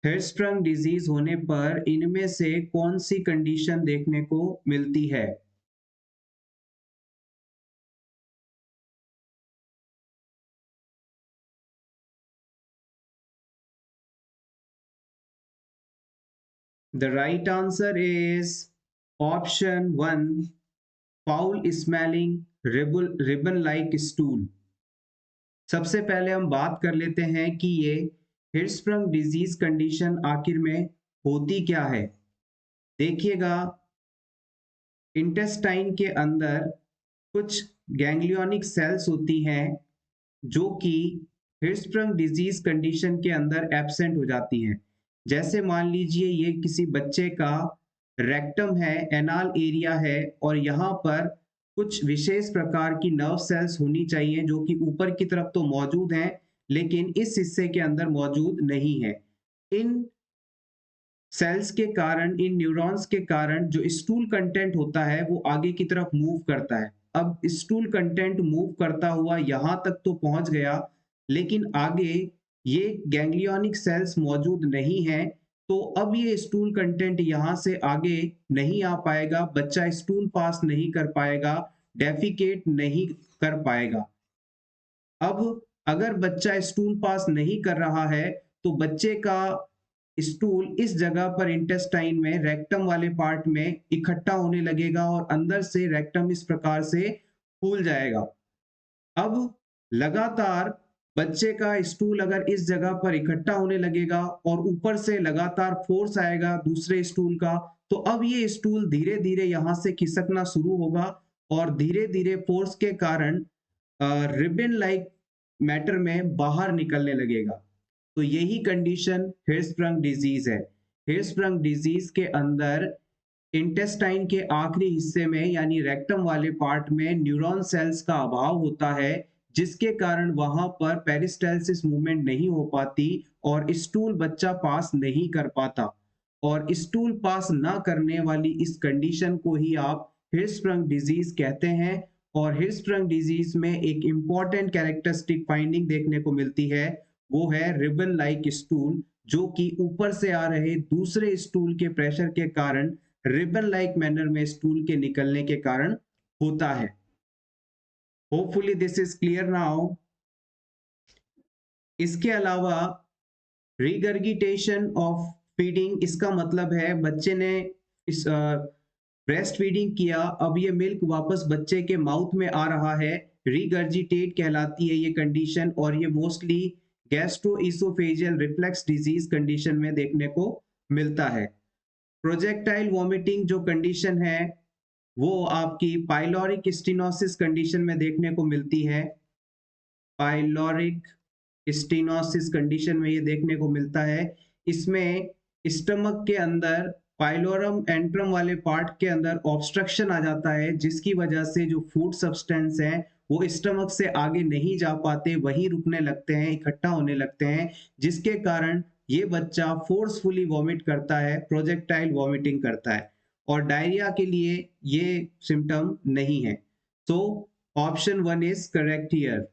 हिर्सप्रंग डिजीज होने पर इनमें से कौन सी कंडीशन देखने को मिलती है? The right answer is option 1, foul smelling ribbon like stool। सबसे पहले हम बात कर लेते हैं कि ये हिर्सप्रंग डिजीज कंडीशन आखिर में होती क्या है। देखिएगा, इंटेस्टाइन के अंदर कुछ गैंग्लियोनिक सेल्स होती हैं जो कि हिर्सप्रंग डिजीज कंडीशन के अंदर एब्सेंट हो जाती हैं। जैसे मान लीजिए ये किसी बच्चे का रेक्टम है, एनाल एरिया है, और यहाँ पर कुछ विशेष प्रकार की नर्व सेल्स होनी चाहिए जो कि ऊपर की तरफ तो मौजूद हैं लेकिन इस हिस्से के अंदर मौजूद नहीं है। इन सेल्स के कारण, इन न्यूरॉन्स के कारण जो स्टूल कंटेंट होता है वो आगे की तरफ मूव करता है। अब स्टूल कंटेंट मूव करता हुआ यहाँ तक तो पहुंच गया, लेकिन आगे ये गैंग्लियोनिक सेल्स मौजूद नहीं है, तो अब ये स्टूल कंटेंट यहाँ से आगे नहीं आ पाएगा, बच्चा स्टूल पास नहीं कर पाएगा, डेफिकेट नहीं कर पाएगा। अब अगर बच्चा स्टूल पास नहीं कर रहा है तो बच्चे का स्टूल इस जगह पर इंटेस्टाइन में रेक्टम वाले पार्ट में इकट्ठा होने लगेगा और अंदर से रेक्टम इस प्रकार से फूल जाएगा। अब लगातार बच्चे का स्टूल अगर इस जगह पर इकट्ठा होने लगेगा और ऊपर से लगातार फोर्स आएगा दूसरे स्टूल का, तो अब ये स्टूल धीरे धीरे यहाँ से खिसकना शुरू होगा और धीरे धीरे फोर्स के कारण रिबन लाइक मैटर में बाहर निकलने लगेगा। तो यही कंडीशन हिर्सप्रंग डिजीज है। हिर्सप्रंग डिजीज के अंदर इंटेस्टाइन के आखिरी हिस्से में यानी रेक्टम वाले पार्ट में न्यूरॉन सेल्स का अभाव होता है, जिसके कारण वहां पर पेरिस्टालसिस मूवमेंट नहीं हो पाती और स्टूल बच्चा पास नहीं कर पाता। और स्टूल पास ना करने वाली इस कंडीशन को ही आप हिर्सप्रंग डिजीज कहते हैं। और हिर्सप्रंग डिजीज में एक इंपॉर्टेंट कैरेक्टरिस्टिक फाइंडिंग देखने को मिलती है, वो है रिबन लाइक स्टूल, जो कि ऊपर से आ रहे दूसरे स्टूल के प्रेशर के कारण रिबन लाइक मैनर में स्टूल के निकलने के कारण होता है। Hopefully this is clear now. इसके अलावा रिगर्गिटेशन ऑफ फीडिंग, इसका मतलब है बच्चे ने इस ब्रेस्ट फीडिंग किया, अब ये मिल्क वापस बच्चे के माउथ में आ रहा है, रिगर्जिटेट कहलाती है ये कंडीशन, और ये mostly gastro-oesophageal reflex disease condition में देखने को मिलता है। प्रोजेक्टाइल वॉमिटिंग जो कंडीशन है वो आपकी पाइलोरिक स्टेनोसिस कंडीशन में देखने को मिलती है। पाइलोरिक स्टेनोसिस कंडीशन में ये देखने को मिलता है। इसमें स्टमक के अंदर पाइलोरम एंट्रम वाले पार्ट के अंदर ऑब्स्ट्रक्शन आ जाता है, जिसकी वजह से जो फूड सब्सटेंस है वो स्टमक से आगे नहीं जा पाते, वहीं रुकने लगते हैं, इकट्ठा होने लगते हैं, जिसके कारण ये बच्चा फोर्सफुली वॉमिट करता है, प्रोजेक्टाइल वॉमिटिंग करता है। और डायरिया के लिए ये सिम्टम नहीं है। तो option 1 is correct here.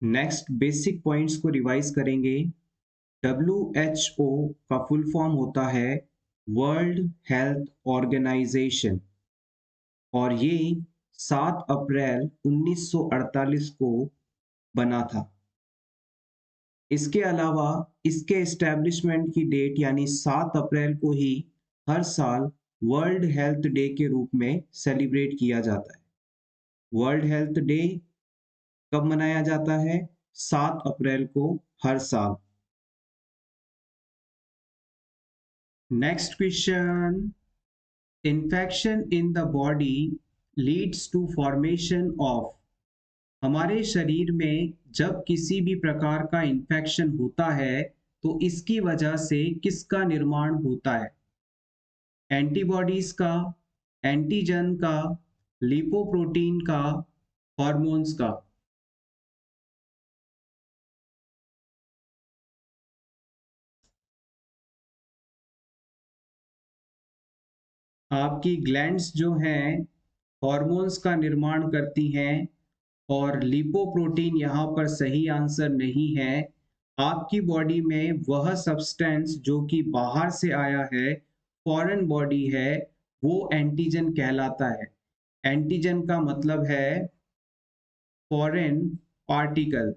Next basic points को रिवाइज करेंगे। WHO का फुल फॉर्म होता है वर्ल्ड हेल्थ ऑर्गेनाइजेशन और ये 7 अप्रैल 1948 को बना था। इसके अलावा इसके एस्टैब्लिशमेंट की डेट यानी 7 अप्रैल को ही हर साल वर्ल्ड हेल्थ डे के रूप में सेलिब्रेट किया जाता है। वर्ल्ड हेल्थ डे कब मनाया जाता है? 7 अप्रैल को हर साल। Next question, infection in the body leads to formation of. हमारे शरीर में जब किसी भी प्रकार का इन्फेक्शन होता है तो इसकी वजह से किसका निर्माण होता है? एंटीबॉडीज का, एंटीजन का, लिपोप्रोटीन का, हॉर्मोन्स का। आपकी ग्लैंड्स जो हैं हॉर्मोन्स का निर्माण करती हैं और लिपोप्रोटीन यहाँ पर सही आंसर नहीं है। आपकी बॉडी में वह सब्सटेंस जो कि बाहर से आया है, फॉरेन बॉडी है, वो एंटीजन कहलाता है। एंटीजन का मतलब है फॉरेन पार्टिकल,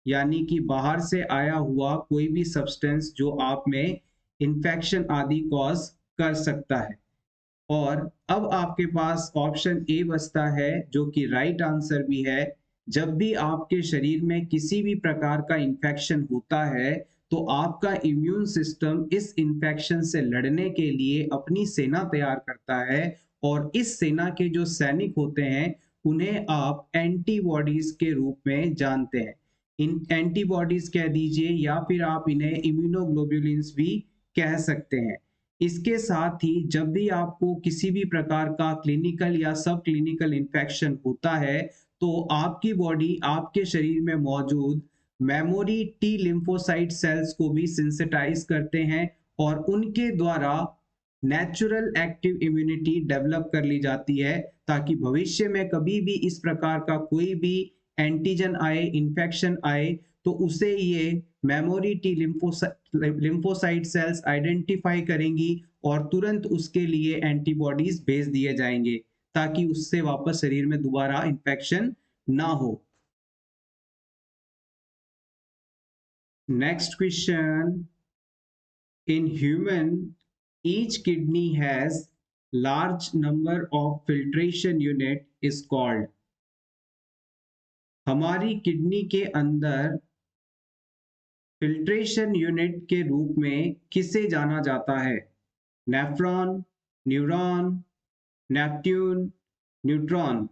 यानी कि बाहर से आया हुआ कोई भी सब्सटेंस जो आप में इन्फेक्शन आदि कॉज कर सकता है। और अब आपके पास ऑप्शन ए बचता है जो कि राइट आंसर भी है। जब भी आपके शरीर में किसी भी प्रकार का इन्फेक्शन होता है तो आपका इम्यून सिस्टम इस इन्फेक्शन से लड़ने के लिए अपनी सेना तैयार करता है और इस सेना के जो सैनिक होते हैं उन्हें आप एंटीबॉडीज के रूप में जानते हैं। इन एंटीबॉडीज कह दीजिए या फिर आप इन्हें इम्यूनोग्लोबुलिन्स भी कह सकते हैं। इसके साथ ही जब भी आपको किसी भी प्रकार का क्लिनिकल या सब क्लिनिकल इन्फेक्शन होता है तो आपकी बॉडी आपके शरीर में मौजूद मेमोरी टी लिम्फोसाइट सेल्स को भी सेंसिटाइज करते हैं और उनके द्वारा नेचुरल एक्टिव इम्यूनिटी डेवलप कर ली जाती है ताकि भविष्य में कभी भी इस प्रकार का कोई भी एंटीजन आए, इन्फेक्शन आए तो उसे ये memory T lymphocyte sales identify करेंगी और तुरंत उसके लिए एंटीबॉडीज भेज दिए जाएंगे ताकि उससे वापस शरीर में दोबारा इन्फेक्शन ना हो। Next question, in human each kidney has large number of filtration unit is called। हमारी किडनी के अंदर फिल्ट्रेशन यूनिट के रूप में किसे जाना जाता है? Nephron, neuron, Neptune, neutron.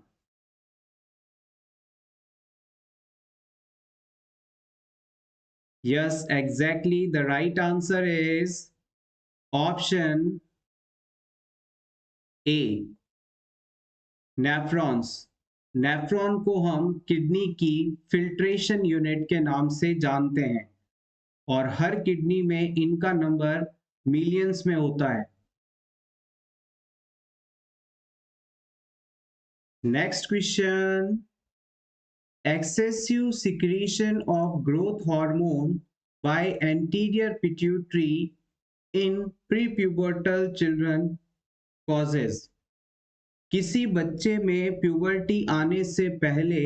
Yes, exactly. The right answer is option A, nephrons. Nephron को हम किडनी की फिल्ट्रेशन यूनिट के नाम से जानते हैं और हर किडनी में इनका नंबर मिलियंस में होता है। Next question, excessive secretion of growth hormone by anterior pituitary in prepubertal children causes। किसी बच्चे में प्यूबर्टी आने से पहले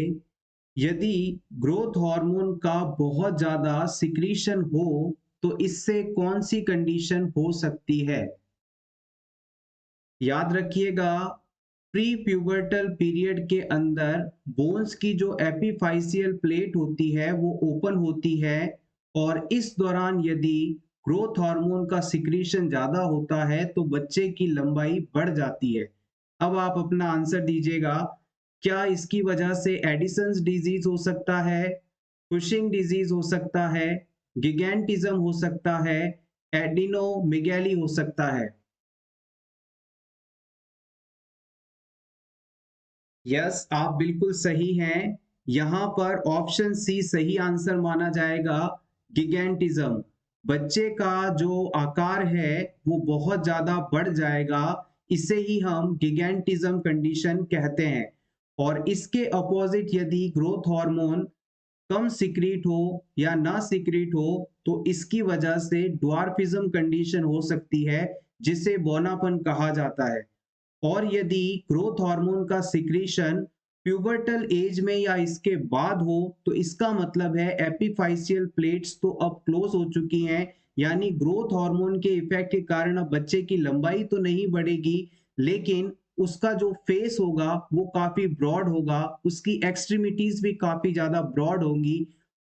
यदि ग्रोथ हार्मोन का बहुत ज्यादा सिक्रीशन हो तो इससे कौन सी कंडीशन हो सकती है? याद रखिएगा, प्री प्यूबर्टल पीरियड के अंदर बोन्स की जो एपिफाइसियल प्लेट होती है वो ओपन होती है और इस दौरान यदि ग्रोथ हार्मोन का सिक्रीशन ज्यादा होता है तो बच्चे की लंबाई बढ़ जाती है। अब आप अपना आंसर दीजिएगा। क्या इसकी वजह से एडिसन्स डिजीज हो सकता है, कुशिंग डिजीज हो सकता है, गिगेंटिज्म हो सकता है, एडिनोमेगाली हो सकता है? यस, आप बिल्कुल सही हैं। यहाँ पर ऑप्शन सी सही आंसर माना जाएगा, गिगेंटिज्म। बच्चे का जो आकार है वो बहुत ज्यादा बढ़ जाएगा, इसे ही हम गिगेंटिज्म कंडीशन कहते हैं। और इसके अपोजिट यदि ग्रोथ हार्मोन कम सिक्रीट हो या ना सिक्रीट हो, तो इसकी वजह से ड्वार्फिज्म कंडीशन हो सकती है, जिसे बौनापन कहा जाता है। और यदि ग्रोथ हार्मोन का सिक्रीशन प्यूबर्टल एज में या इसके बाद हो, तो इसका मतलब है एपिफाइसियल प्लेट्स तो अब क्लोज हो चुकी हैं, यानी ग्रोथ हार्मोन के इफेक्ट के कारण अब बच्चे की लंबाई तो नहीं बढ़ेगी, लेकिन उसका जो फेस होगा वो काफी ब्रॉड होगा, उसकी एक्सट्रीमिटीज भी काफी ज्यादा ब्रॉड होंगी।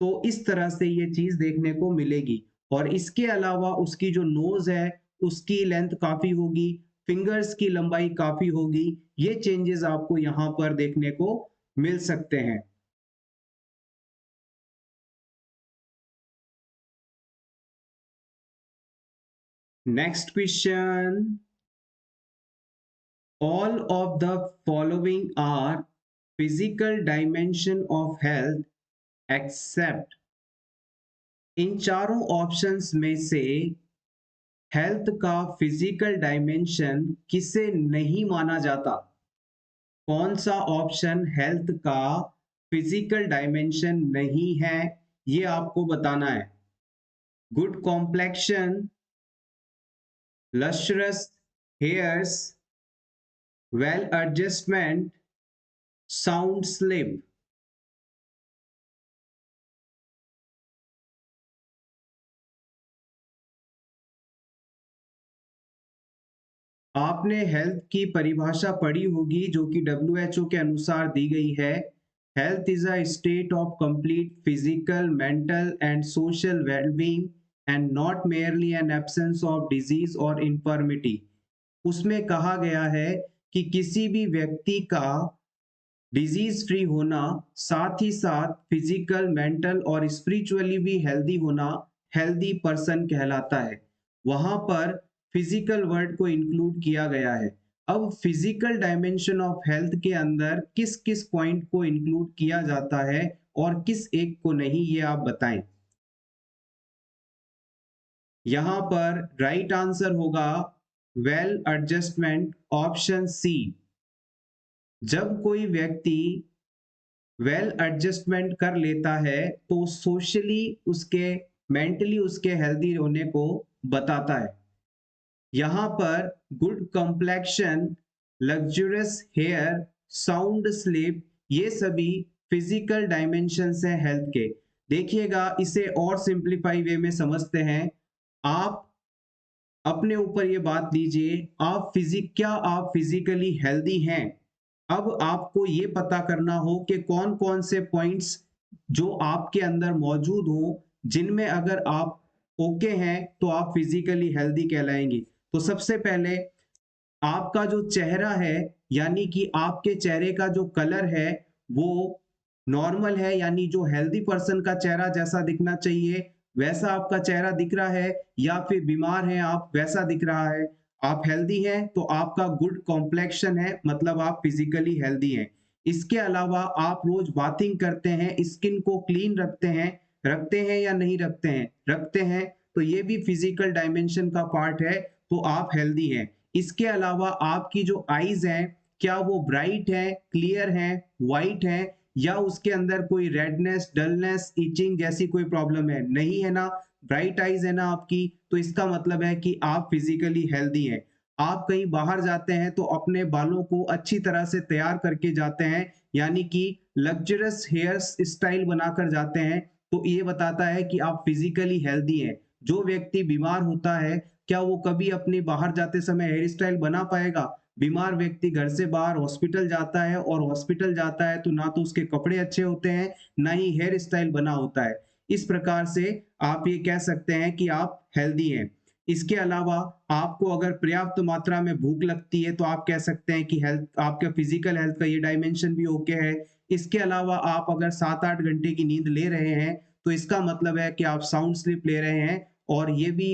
तो इस तरह से ये चीज देखने को मिलेगी। और इसके अलावा उसकी जो नोज है उसकी लेंथ काफी होगी, फिंगर्स की लंबाई काफी होगी। ये चेंजेस आपको यहाँ पर देखने को मिल सकते हैं। Next question, all of the following are physical dimension of health except, इन चारों ऑप्शंस में से हेल्थ का फिजिकल डायमेंशन किसे नहीं माना जाता? कौन सा ऑप्शन हेल्थ का फिजिकल डायमेंशन नहीं है, ये आपको बताना है। Good complexion, lustrous hairs, well adjustment, sound sleep। आपने हेल्थ की परिभाषा पढ़ी होगी जो कि WHO के अनुसार दी गई है। Health is a state of complete physical, mental and social wellbeing and not merely N absence of disease और इंफर्मिटी। उसमें कहा गया है कि किसी भी व्यक्ति का डिजीज फ्री होना, साथ ही साथ फिजिकल, मेंटल और स्पिरिचुअली भी हेल्दी होना हेल्दी पर्सन कहलाता है। वहां पर फिजिकल वर्ड को इंक्लूड किया गया है। अब फिजिकल डायमेंशन ऑफ हेल्थ के अंदर किस किस पॉइंट को इंक्लूड किया जाता है और किस एक को नहीं, ये आप बताएं। यहां पर राइट आंसर होगा वेल एडजस्टमेंट, ऑप्शन सी। जब कोई व्यक्ति वेल एडजस्टमेंट कर लेता है तो सोशली उसके, मेंटली उसके हेल्दी होने को बताता है। यहाँ पर good complexion, luxurious hair, sound sleep, ये सभी फिजिकल डायमेंशंस हैं हेल्थ के। देखिएगा, इसे और सिंप्लीफाई वे में समझते हैं। आप अपने ऊपर ये बात लीजिए, क्या आप फिजिकली हेल्दी हैं? अब आपको ये पता करना हो कि कौन कौन से पॉइंट्स जो आपके अंदर मौजूद हो, जिनमें अगर आप ओके हैं तो आप फिजिकली हेल्दी कहलाएंगे। तो सबसे पहले आपका जो चेहरा है, यानी कि आपके चेहरे का जो कलर है वो नॉर्मल है, यानी जो हेल्दी पर्सन का चेहरा जैसा दिखना चाहिए वैसा आपका चेहरा दिख रहा है, या फिर बीमार हैं आप वैसा दिख रहा है। आप हेल्दी हैं तो आपका गुड कॉम्प्लेक्शन है, मतलब आप फिजिकली हेल्दी हैं। इसके अलावा आप रोज बाथिंग करते हैं, स्किन को क्लीन रखते हैं या नहीं रखते हैं? रखते हैं, तो ये भी फिजिकल डायमेंशन का पार्ट है, तो आप हेल्दी हैं। इसके अलावा आपकी जो आईज हैं, क्या वो ब्राइट है, क्लियर है, वाइट है, या उसके अंदर कोई रेडनेस, डलनेस, इचिंग जैसी कोई प्रॉब्लम है? नहीं है ना, ब्राइट आईज है ना आपकी, तो इसका मतलब है कि आप फिजिकली हेल्दी हैं। आप कहीं बाहर जाते हैं तो अपने बालों को अच्छी तरह से तैयार करके जाते हैं, यानी कि लग्जरस हेयर स्टाइल बनाकर जाते हैं, तो ये बताता है कि आप फिजिकली हेल्दी हैं। जो व्यक्ति बीमार होता है, क्या वो कभी अपने बाहर जाते समय हेयर स्टाइल बना पाएगा? बीमार व्यक्ति घर से बाहर हॉस्पिटल जाता है, और हॉस्पिटल जाता है तो ना तो उसके कपड़े अच्छे होते हैं, ना ही हेयर स्टाइल बना होता है। इस प्रकार से आप ये कह सकते हैं कि आप हेल्दी हैं। इसके अलावा आपको अगर पर्याप्त मात्रा में भूख लगती है तो आप कह सकते हैं कि हेल्थ, आपका फिजिकल हेल्थ का ये डायमेंशन भी ओके है। इसके अलावा आप अगर 7-8 घंटे की नींद ले रहे हैं तो इसका मतलब है कि आप साउंड स्लीप ले रहे हैं, और ये भी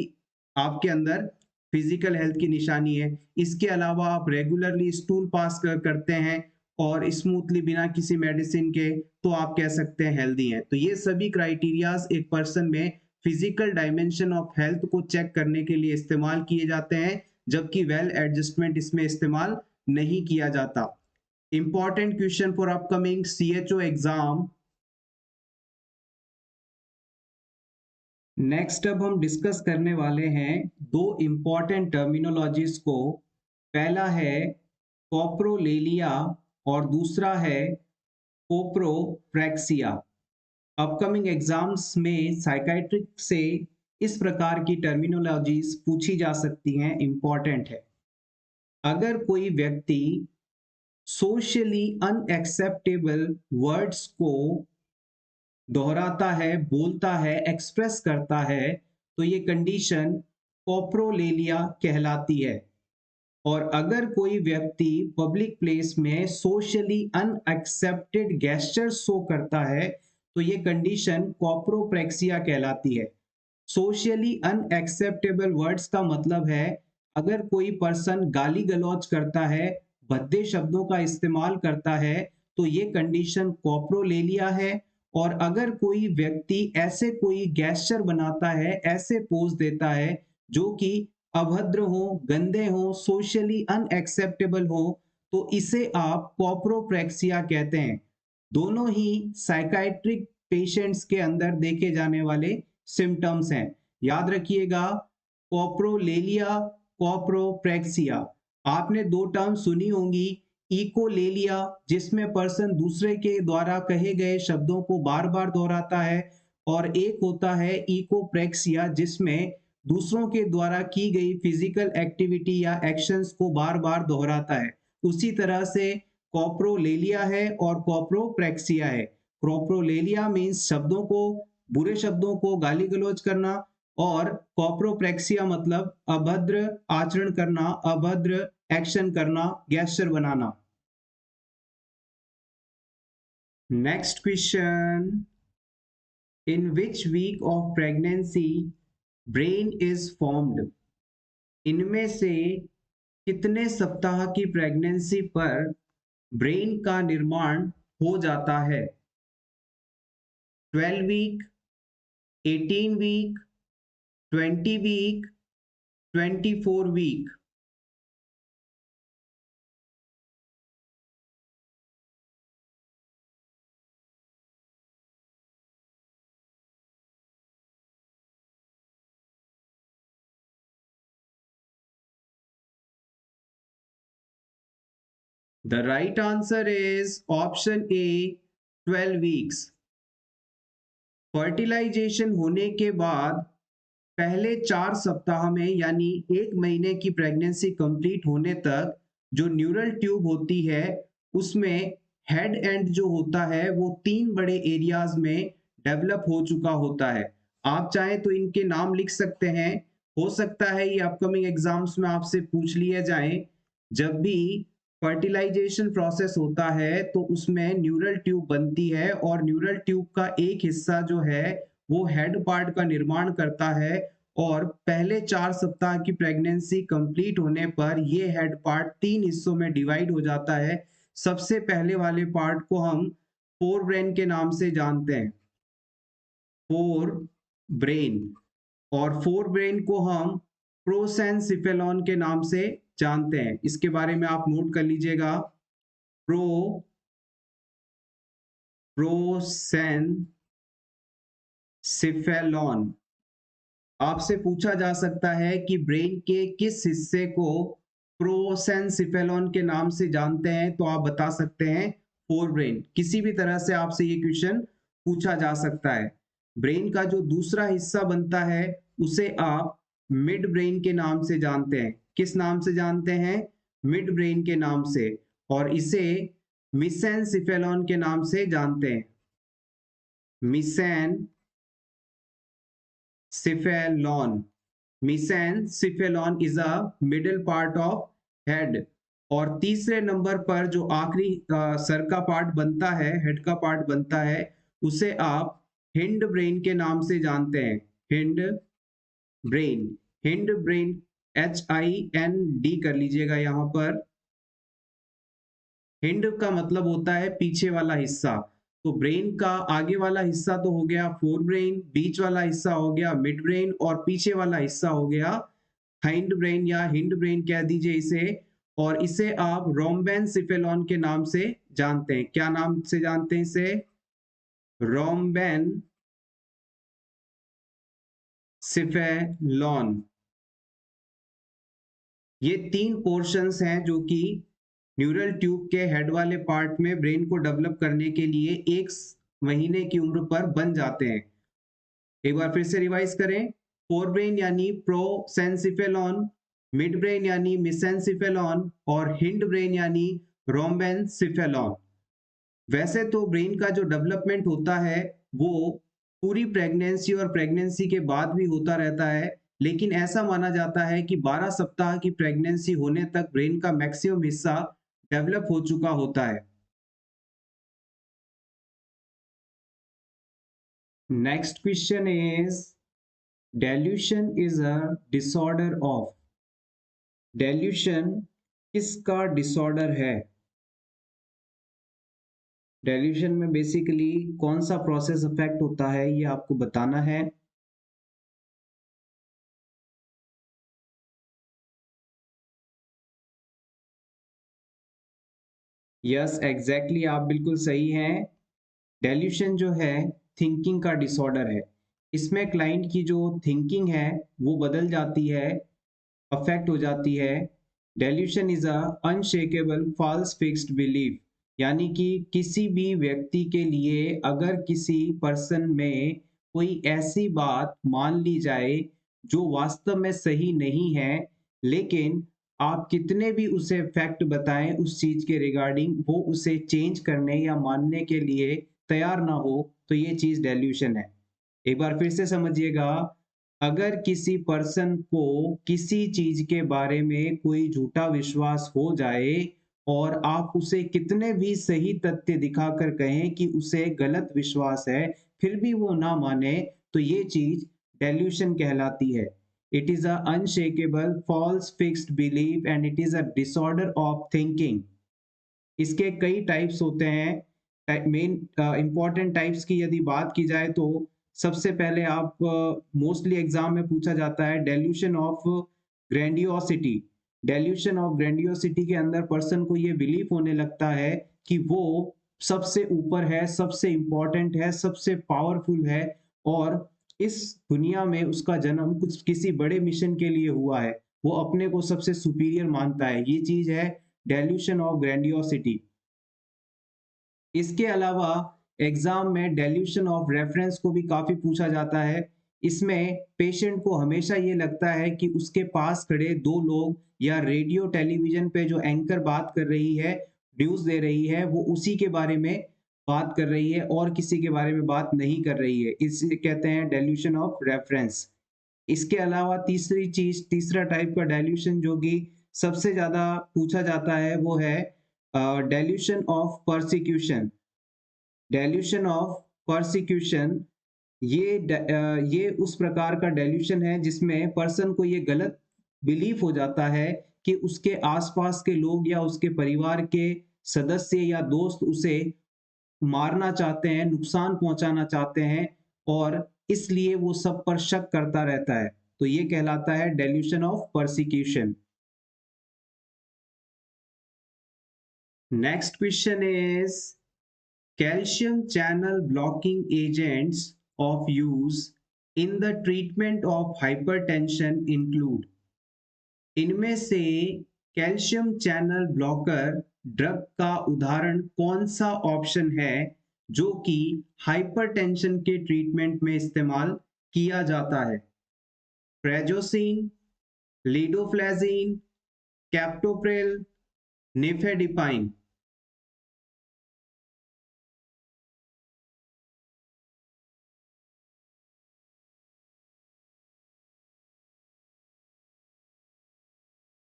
आपके अंदर फिजिकल हेल्थ की निशानी है। इसके अलावा आप रेगुलरली स्टूल पास करते हैं और स्मूथली बिना किसी मेडिसिन के, तो आप कह सकते हैं हेल्दी हैं। तो ये सभी क्राइटेरियाज एक पर्सन में फिजिकल डायमेंशन ऑफ हेल्थ को चेक करने के लिए इस्तेमाल किए जाते हैं, जबकि वेल एडजस्टमेंट इसमें इस्तेमाल नहीं किया जाता। Important question for upcoming CHO exam, next अब हम डिस्कस करने वाले हैं दो इम्पॉर्टेंट टर्मिनोलॉजीज को। पहला है कॉप्रोलेलिया और दूसरा है कोप्रोप्रेक्सिया। अपकमिंग एग्जाम्स में साइकाइट्रिक से इस प्रकार की टर्मिनोलॉजीज पूछी जा सकती हैं, इम्पॉर्टेंट है। अगर कोई व्यक्ति सोशली अनएक्सेप्टेबल वर्ड्स को दोहराता है, बोलता है, एक्सप्रेस करता है, तो ये कंडीशन कोप्रोलेलिया कहलाती है। और अगर कोई व्यक्ति पब्लिक प्लेस में सोशली अनएक्सेप्टेड गेस्चर शो करता है, तो ये कंडीशन कोप्रोप्रेक्सिया कहलाती है। सोशली अनएक्सेप्टेबल वर्ड्स का मतलब है अगर कोई पर्सन गाली गलौज करता है, भद्दे शब्दों का इस्तेमाल करता है, तो ये कंडीशन कोप्रोलेलिया है। और अगर कोई व्यक्ति ऐसे कोई गेस्चर बनाता है, ऐसे पोज देता है जो कि अभद्र हो, गंदे हो, सोशली अनएक्सेप्टेबल हो, तो इसे आप कोप्रोप्रेक्सिया कहते हैं। दोनों ही साइकाइट्रिक पेशेंट्स के अंदर देखे जाने वाले सिम्टम्स हैं। याद रखिएगा, कोप्रोलेलिया, कोप्रोप्रेक्सिया। आपने दो टर्म सुनी होंगी, इकोलेलिया जिसमें पर्सन दूसरे के द्वारा कहे गए शब्दों को बार बार दोहराता है, और एक होता है इकोप्रेक्सिया जिसमें दूसरों के द्वारा की गई फिजिकल एक्टिविटी या एक्शंस को बार बार दोहराता है। उसी तरह से कोप्रोलेलिया है और कोप्रोप्रेक्सिया है। कोप्रोलेलिया मीन्स शब्दों को, बुरे शब्दों को गाली गलौज करना, और कोप्रोप्रेक्सिया मतलब अभद्र आचरण करना, अभद्र एक्शन करना, गेस्चर बनाना। Next question, in which week of pregnancy brain is formed? इनमें से कितने सप्ताह की प्रेगनेंसी पर ब्रेन का निर्माण हो जाता है? 12 week, 18 week, 20 week, 24 week? The right answer is option A, 12 weeks. Fertilisation होने के बाद पहले 4 सप्ताह में, यानी 1 महीने की प्रेगनेंसी कंप्लीट होने तक, जो न्यूरल ट्यूब होती है उसमें हेड एंड जो होता है वो 3 बड़े एरियाज में डेवलप हो चुका होता है। आप चाहें तो इनके नाम लिख सकते हैं। हो सकता है ये अपकमिंग एग्जाम्स में आपसे पूछ लिए जाएं। जब भी फर्टिलाइजेशन प्रोसेस होता है तो उसमें न्यूरल ट्यूब बनती है, और न्यूरल ट्यूब का एक हिस्सा जो है वो हेड पार्ट का निर्माण करता है, और पहले 4 सप्ताह की प्रेगनेंसी कंप्लीट होने पर ये हेड पार्ट 3 हिस्सों में डिवाइड हो जाता है। सबसे पहले वाले पार्ट को हम फोर ब्रेन के नाम से जानते हैं, फोर ब्रेन। और फोर ब्रेन को हम प्रोसेंसिफेलॉन के नाम से जानते हैं। इसके बारे में आप नोट कर लीजिएगा, प्रोसेंसिफेलॉन। आपसे पूछा जा सकता है कि ब्रेन के किस हिस्से को प्रोसेंसिफेलॉन के नाम से जानते हैं, तो आप बता सकते हैं फोर ब्रेन। किसी भी तरह से आपसे ये क्वेश्चन पूछा जा सकता है। ब्रेन का जो दूसरा हिस्सा बनता है उसे आप मिड ब्रेन के नाम से जानते हैं। किस नाम से जानते हैं? मिड ब्रेन के नाम से। और इसे मिसेंसिफेलॉन के नाम से जानते हैं, मिसेन सिफेलॉन। mesencephalon is a middle part of head। और तीसरे नंबर पर जो आखिरी सर का पार्ट बनता है, हेड का पार्ट बनता है, उसे आप हिंड ब्रेन के नाम से जानते हैं, hind brain. Hind brain, HIND कर लीजिएगा यहाँ पर। हिंड का मतलब होता है पीछे वाला हिस्सा। तो ब्रेन का आगे वाला हिस्सा तो हो गया फोर ब्रेन, बीच वाला हिस्सा हो गया मिड ब्रेन, और पीछे वाला हिस्सा हो गया हाइंड ब्रेन या हिंड ब्रेन कह दीजिए इसे। और इसे आप रोम्बेनसिफेलॉन के नाम से जानते हैं। क्या नाम से जानते हैं इसे? रोम्बेन सिफेलॉन। ये 3 पोर्शंस हैं जो कि न्यूरल ट्यूब के हेड वाले पार्ट में ब्रेन को डेवलप करने के लिए 1 महीने की उम्र पर बन जाते हैं। एक बार फिर से रिवाइज करें। फोर ब्रेन यानी प्रोसेंसिफेलॉन, मिड ब्रेन यानी मिसेंसिफेलॉन और हिंड ब्रेन यानी रोम्बेनसिफेलॉन। वैसे तो ब्रेन का जो डेवलपमेंट होता है वो पूरी प्रेगनेंसी और प्रेगनेंसी के बाद भी होता रहता है, लेकिन ऐसा माना जाता है कि 12 सप्ताह की प्रेगनेंसी होने तक ब्रेन का मैक्सिमम हिस्सा डेवलप हो चुका होता है। Next question is dilution is a disorder of. Dilution किसका डिसऑर्डर है? डेल्यूशन में बेसिकली कौन सा प्रोसेस अफेक्ट होता है ये आपको बताना है। यस एग्जैक्टली, आप बिल्कुल सही हैं। डेल्यूशन जो है थिंकिंग का डिसऑर्डर है। इसमें क्लाइंट की जो थिंकिंग है वो बदल जाती है, अफेक्ट हो जाती है। Delusion is a unshakable false fixed belief, यानी कि किसी भी व्यक्ति के लिए अगर किसी पर्सन में कोई ऐसी बात मान ली जाए जो वास्तव में सही नहीं है, लेकिन आप कितने भी उसे फैक्ट बताएं उस चीज के रिगार्डिंग, वो उसे चेंज करने या मानने के लिए तैयार ना हो, तो ये चीज डेल्यूशन है। एक बार फिर से समझिएगा। अगर किसी पर्सन को किसी चीज के बारे में कोई झूठा विश्वास हो जाए और आप उसे कितने भी सही तथ्य दिखाकर कहें कि उसे गलत विश्वास है, फिर भी वो ना माने, तो ये चीज डेल्यूशन कहलाती है। It is a unshakable false fixed belief and it is a disorder of thinking. इसके कई टाइप्स होते हैं। मेन इंपॉर्टेंट टाइप्स की यदि बात की जाए तो सबसे पहले आप मोस्टली एग्जाम में पूछा जाता है dilution of grandiosity. Dilution of grandiosity के अंदर पर्सन को ये बिलीफ होने लगता है कि वो सबसे ऊपर है, सबसे इंपॉर्टेंट है, सबसे पावरफुल है और इस दुनिया में उसका जन्म कुछ किसी बड़े मिशन के लिए हुआ है। वो अपने को सबसे सुपीरियर मानता है। ये चीज है डेल्यूशन ऑफ ग्रैंडियोसिटी। इसके अलावा एग्जाम में डेल्यूशन ऑफ रेफरेंस को भी काफी पूछा जाता है। इसमें पेशेंट को हमेशा ये लगता है कि उसके पास खड़े दो लोग या रेडियो टेलीविजन पे जो एंकर बात कर रही है, न्यूज दे रही है, वो उसी के बारे में बात कर रही है और किसी के बारे में बात नहीं कर रही है। इसे कहते हैं डेल्यूशन ऑफ रेफरेंस। इसके अलावा तीसरा टाइप का डेल्यूशन जो कि सबसे ज्यादा पूछा जाता है वो है dilution of persecution. Dilution of persecution ये उस प्रकार का डेल्यूशन है जिसमें पर्सन को ये गलत बिलीफ हो जाता है कि उसके आसपास के लोग या उसके परिवार के सदस्य या दोस्त उसे मारना चाहते हैं, नुकसान पहुंचाना चाहते हैं और इसलिए वो सब पर शक करता रहता है। तो ये कहलाता है dilution of persecution. Next question is calcium channel blocking agents of use in the treatment of hypertension include। इनमें से कैल्शियम चैनल ब्लॉकर ड्रग का उदाहरण कौन सा ऑप्शन है जो कि हाइपरटेंशन के ट्रीटमेंट में इस्तेमाल किया जाता है? Prazosin, lidoflazine, captopril, nifedipine.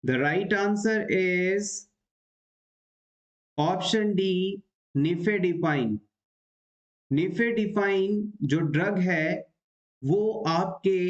The right answer is option D, nifedipine. Nifedipine जो ड्रग है वो आपके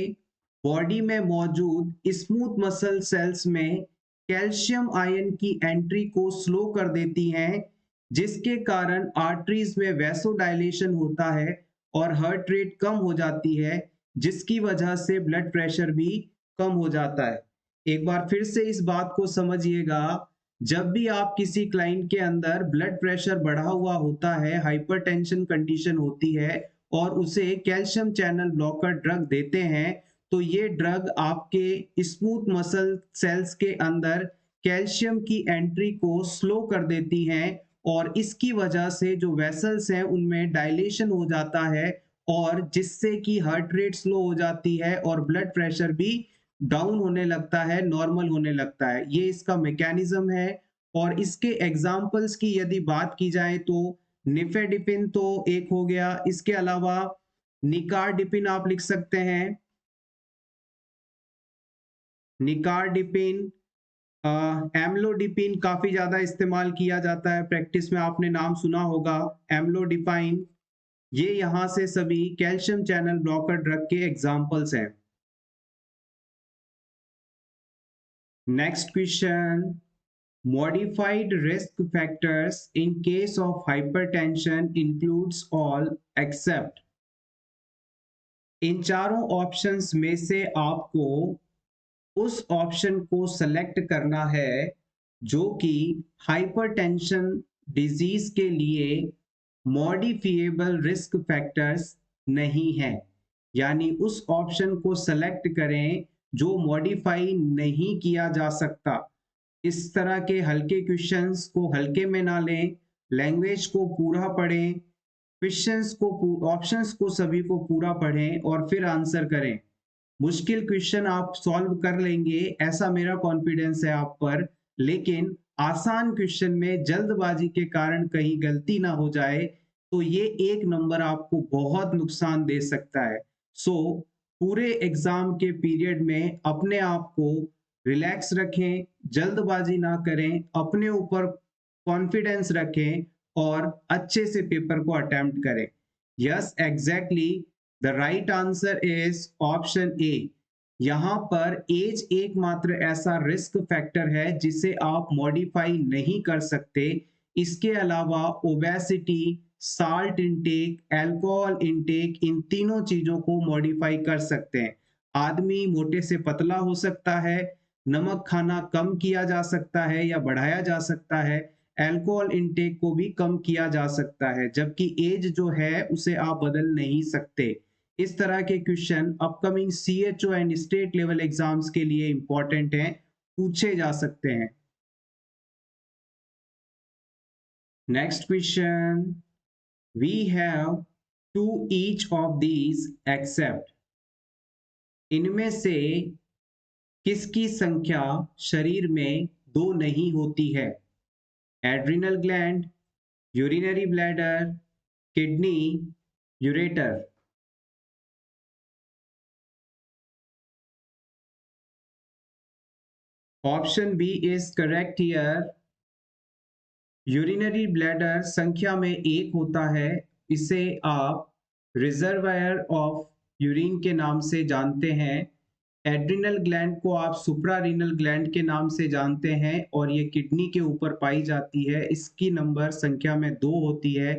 बॉडी में मौजूद स्मूथ मसल सेल्स में कैल्शियम आयन की एंट्री को स्लो कर देती हैं, जिसके कारण आर्टरीज में वैसोडाइलेशन होता है और हार्ट रेट कम हो जाती है, जिसकी वजह से ब्लड प्रेशर भी कम हो जाता है। एक बार फिर से इस बात को समझिएगा। जब भी आप किसी क्लाइंट के अंदर ब्लड प्रेशर बढ़ा हुआ होता है, हाइपरटेंशन कंडीशन होती है और उसे कैल्शियम चैनल ब्लॉकर ड्रग देते हैं, तो ये ड्रग आपके स्मूथ मसल सेल्स के अंदर कैल्शियम की एंट्री को स्लो कर देती हैं और इसकी वजह से जो वेसल्स हैं उनमें डायलेशन हो जाता है और जिससे कि हार्ट रेट स्लो हो जाती है और ब्लड प्रेशर भी डाउन होने लगता है, नॉर्मल होने लगता है। ये इसका मैकेनिज्म है। और इसके एग्जाम्पल्स की यदि बात की जाए तो निफेडिपिन तो एक हो गया, इसके अलावा निकार्डिपिन आप लिख सकते हैं। निकार्डिपिन, एम्लोडिपिन काफी ज्यादा इस्तेमाल किया जाता है प्रैक्टिस में, आपने नाम सुना होगा एम्लोडिपाइन। ये यहां से सभी कैल्शियम चैनल ब्लॉकर ड्रग के एग्जाम्पल्स हैं। Next question, modified risk factors in case of hypertension includes all except। इन चारों ऑप्शंस में से आपको उस ऑप्शन को सेलेक्ट करना है जो कि हाइपरटेंशन डिजीज के लिए मॉडिफिएबल रिस्क फैक्टर्स नहीं है। यानी उस ऑप्शन को सेलेक्ट करें जो मॉडिफाई नहीं किया जा सकता। इस तरह के हल्के क्वेश्चंस को हल्के में ना लें, लैंग्वेज को पूरा पढ़ें, क्वेश्चंस को ऑप्शंस को सभी को पूरा पढ़ें और फिर आंसर करें। मुश्किल क्वेश्चन आप सॉल्व कर लेंगे ऐसा मेरा कॉन्फिडेंस है आप पर, लेकिन आसान क्वेश्चन में जल्दबाजी के कारण कहीं गलती ना हो जाए तो ये एक नंबर आपको बहुत नुकसान दे सकता है। सो पूरे एग्जाम के पीरियड में अपने आप को रिलैक्स रखें, जल्दबाजी ना करें, अपने ऊपर कॉन्फिडेंस रखें और अच्छे से पेपर को अटेम्प्ट करें। Yes, exactly, the right answer is option A. यहाँ पर एज एकमात्र ऐसा रिस्क फैक्टर है जिसे आप मॉडिफाई नहीं कर सकते। इसके अलावा obesity, salt intake, alcohol intake, इन तीनों चीजों को मॉडिफाई कर सकते हैं। आदमी मोटे से पतला हो सकता है, नमक खाना कम किया जा सकता है या बढ़ाया जा सकता है, अल्कोहल इनटेक को भी कम किया जा सकता है, जबकि एज जो है उसे आप बदल नहीं सकते। इस तरह के question upcoming CHO and state level exams के लिए इंपॉर्टेंट हैं, पूछे जा सकते हैं। Next question, we have to each of these except. इनमें से किसकी संख्या शरीर में दो नहीं होती है? Adrenal gland, urinary bladder, kidney, ureter. Option B is correct here. Urinary bladder संख्या में एक होता है। इसे आप रिजर्वायर ऑफ यूरिन के नाम से जानते हैं। एड्रिनल ग्लैंड को आप सुप्रारीनल ग्लैंड के नाम से जानते हैं और ये किडनी के ऊपर पाई जाती है। इसकी नंबर संख्या में दो होती है।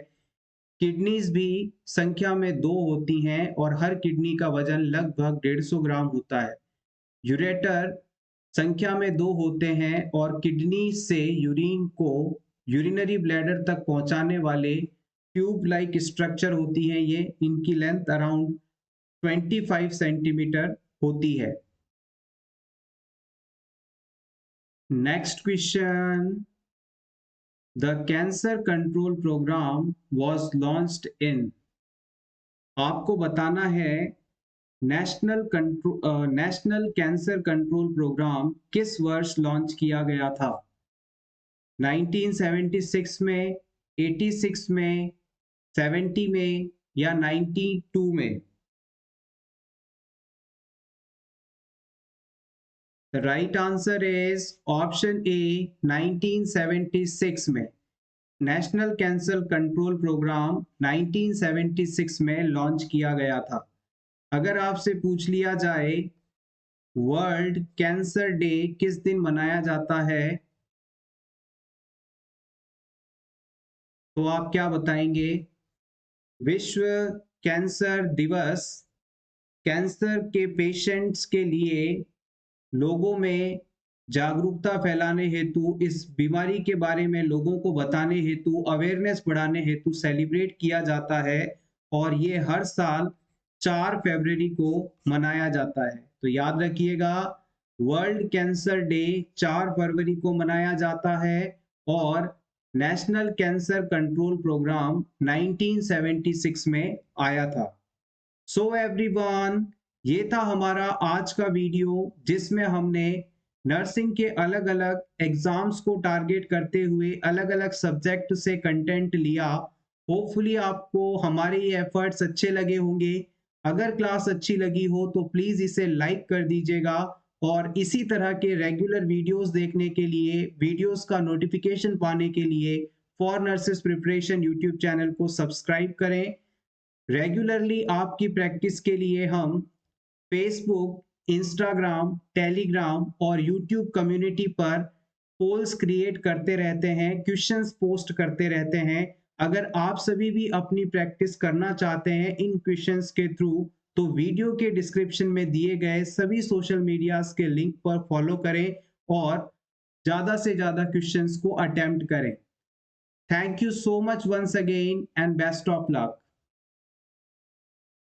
किडनीज भी संख्या में दो होती हैं और हर किडनी का वजन लगभग 150 ग्राम होता है। यूरेटर संख्या में दो होते हैं और किडनी से यूरिन को यूरिनरी ब्लैडर तक पहुंचाने वाले ट्यूब लाइक स्ट्रक्चर होती हैं। ये इनकी लेंथ अराउंड 25 सेंटीमीटर होती है। Next question, the cancer control programme was launched in. आपको बताना है नेशनल कैंसर कंट्रोल प्रोग्राम किस वर्ष लॉन्च किया गया था? 1976 में, 86 में, 70 में या 92 में? The right answer is option A, 1976 में। नेशनल कैंसर कंट्रोल प्रोग्राम 1976 में लॉन्च किया गया था। अगर आपसे पूछ लिया जाए वर्ल्ड कैंसर डे किस दिन मनाया जाता है, तो आप क्या बताएंगे? विश्व कैंसर दिवस कैंसर के पेशेंट्स के लिए लोगों में जागरूकता फैलाने हेतु, इस बीमारी के बारे में लोगों को बताने हेतु, अवेयरनेस बढ़ाने हेतु सेलिब्रेट किया जाता है और ये हर साल 4 फरवरी को मनाया जाता है। तो याद रखिएगा, वर्ल्ड कैंसर डे 4 फरवरी को मनाया जाता है और नेशनल कैंसर कंट्रोल प्रोग्राम 1976 में आया था। सो एवरीवन, ये था हमारा आज का वीडियो जिसमें हमने नर्सिंग के अलग अलग एग्जाम्स को टारगेट करते हुए अलग अलग सब्जेक्ट से कंटेंट लिया। होपफुली आपको हमारे ये एफर्ट्स अच्छे लगे होंगे। अगर क्लास अच्छी लगी हो तो प्लीज़ इसे लाइक कर दीजिएगा और इसी तरह के रेगुलर वीडियोस देखने के लिए, वीडियोस का नोटिफिकेशन पाने के लिए for nurses preparation YouTube channel को सब्सक्राइब करें। रेगुलरली आपकी प्रैक्टिस के लिए हम फेसबुक, इंस्टाग्राम, टेलीग्राम और यूट्यूब कम्युनिटी पर पोल्स क्रिएट करते रहते हैं, क्वेश्चंस पोस्ट करते रहते हैं। अगर आप सभी भी अपनी प्रैक्टिस करना चाहते हैं इन क्वेश्चंस के थ्रू, तो वीडियो के डिस्क्रिप्शन में दिए गए सभी सोशल मीडियाज के लिंक पर फॉलो करें और ज़्यादा से ज़्यादा क्वेश्चंस को अटेम्प्ट करें। Thank you so much once again and best of luck.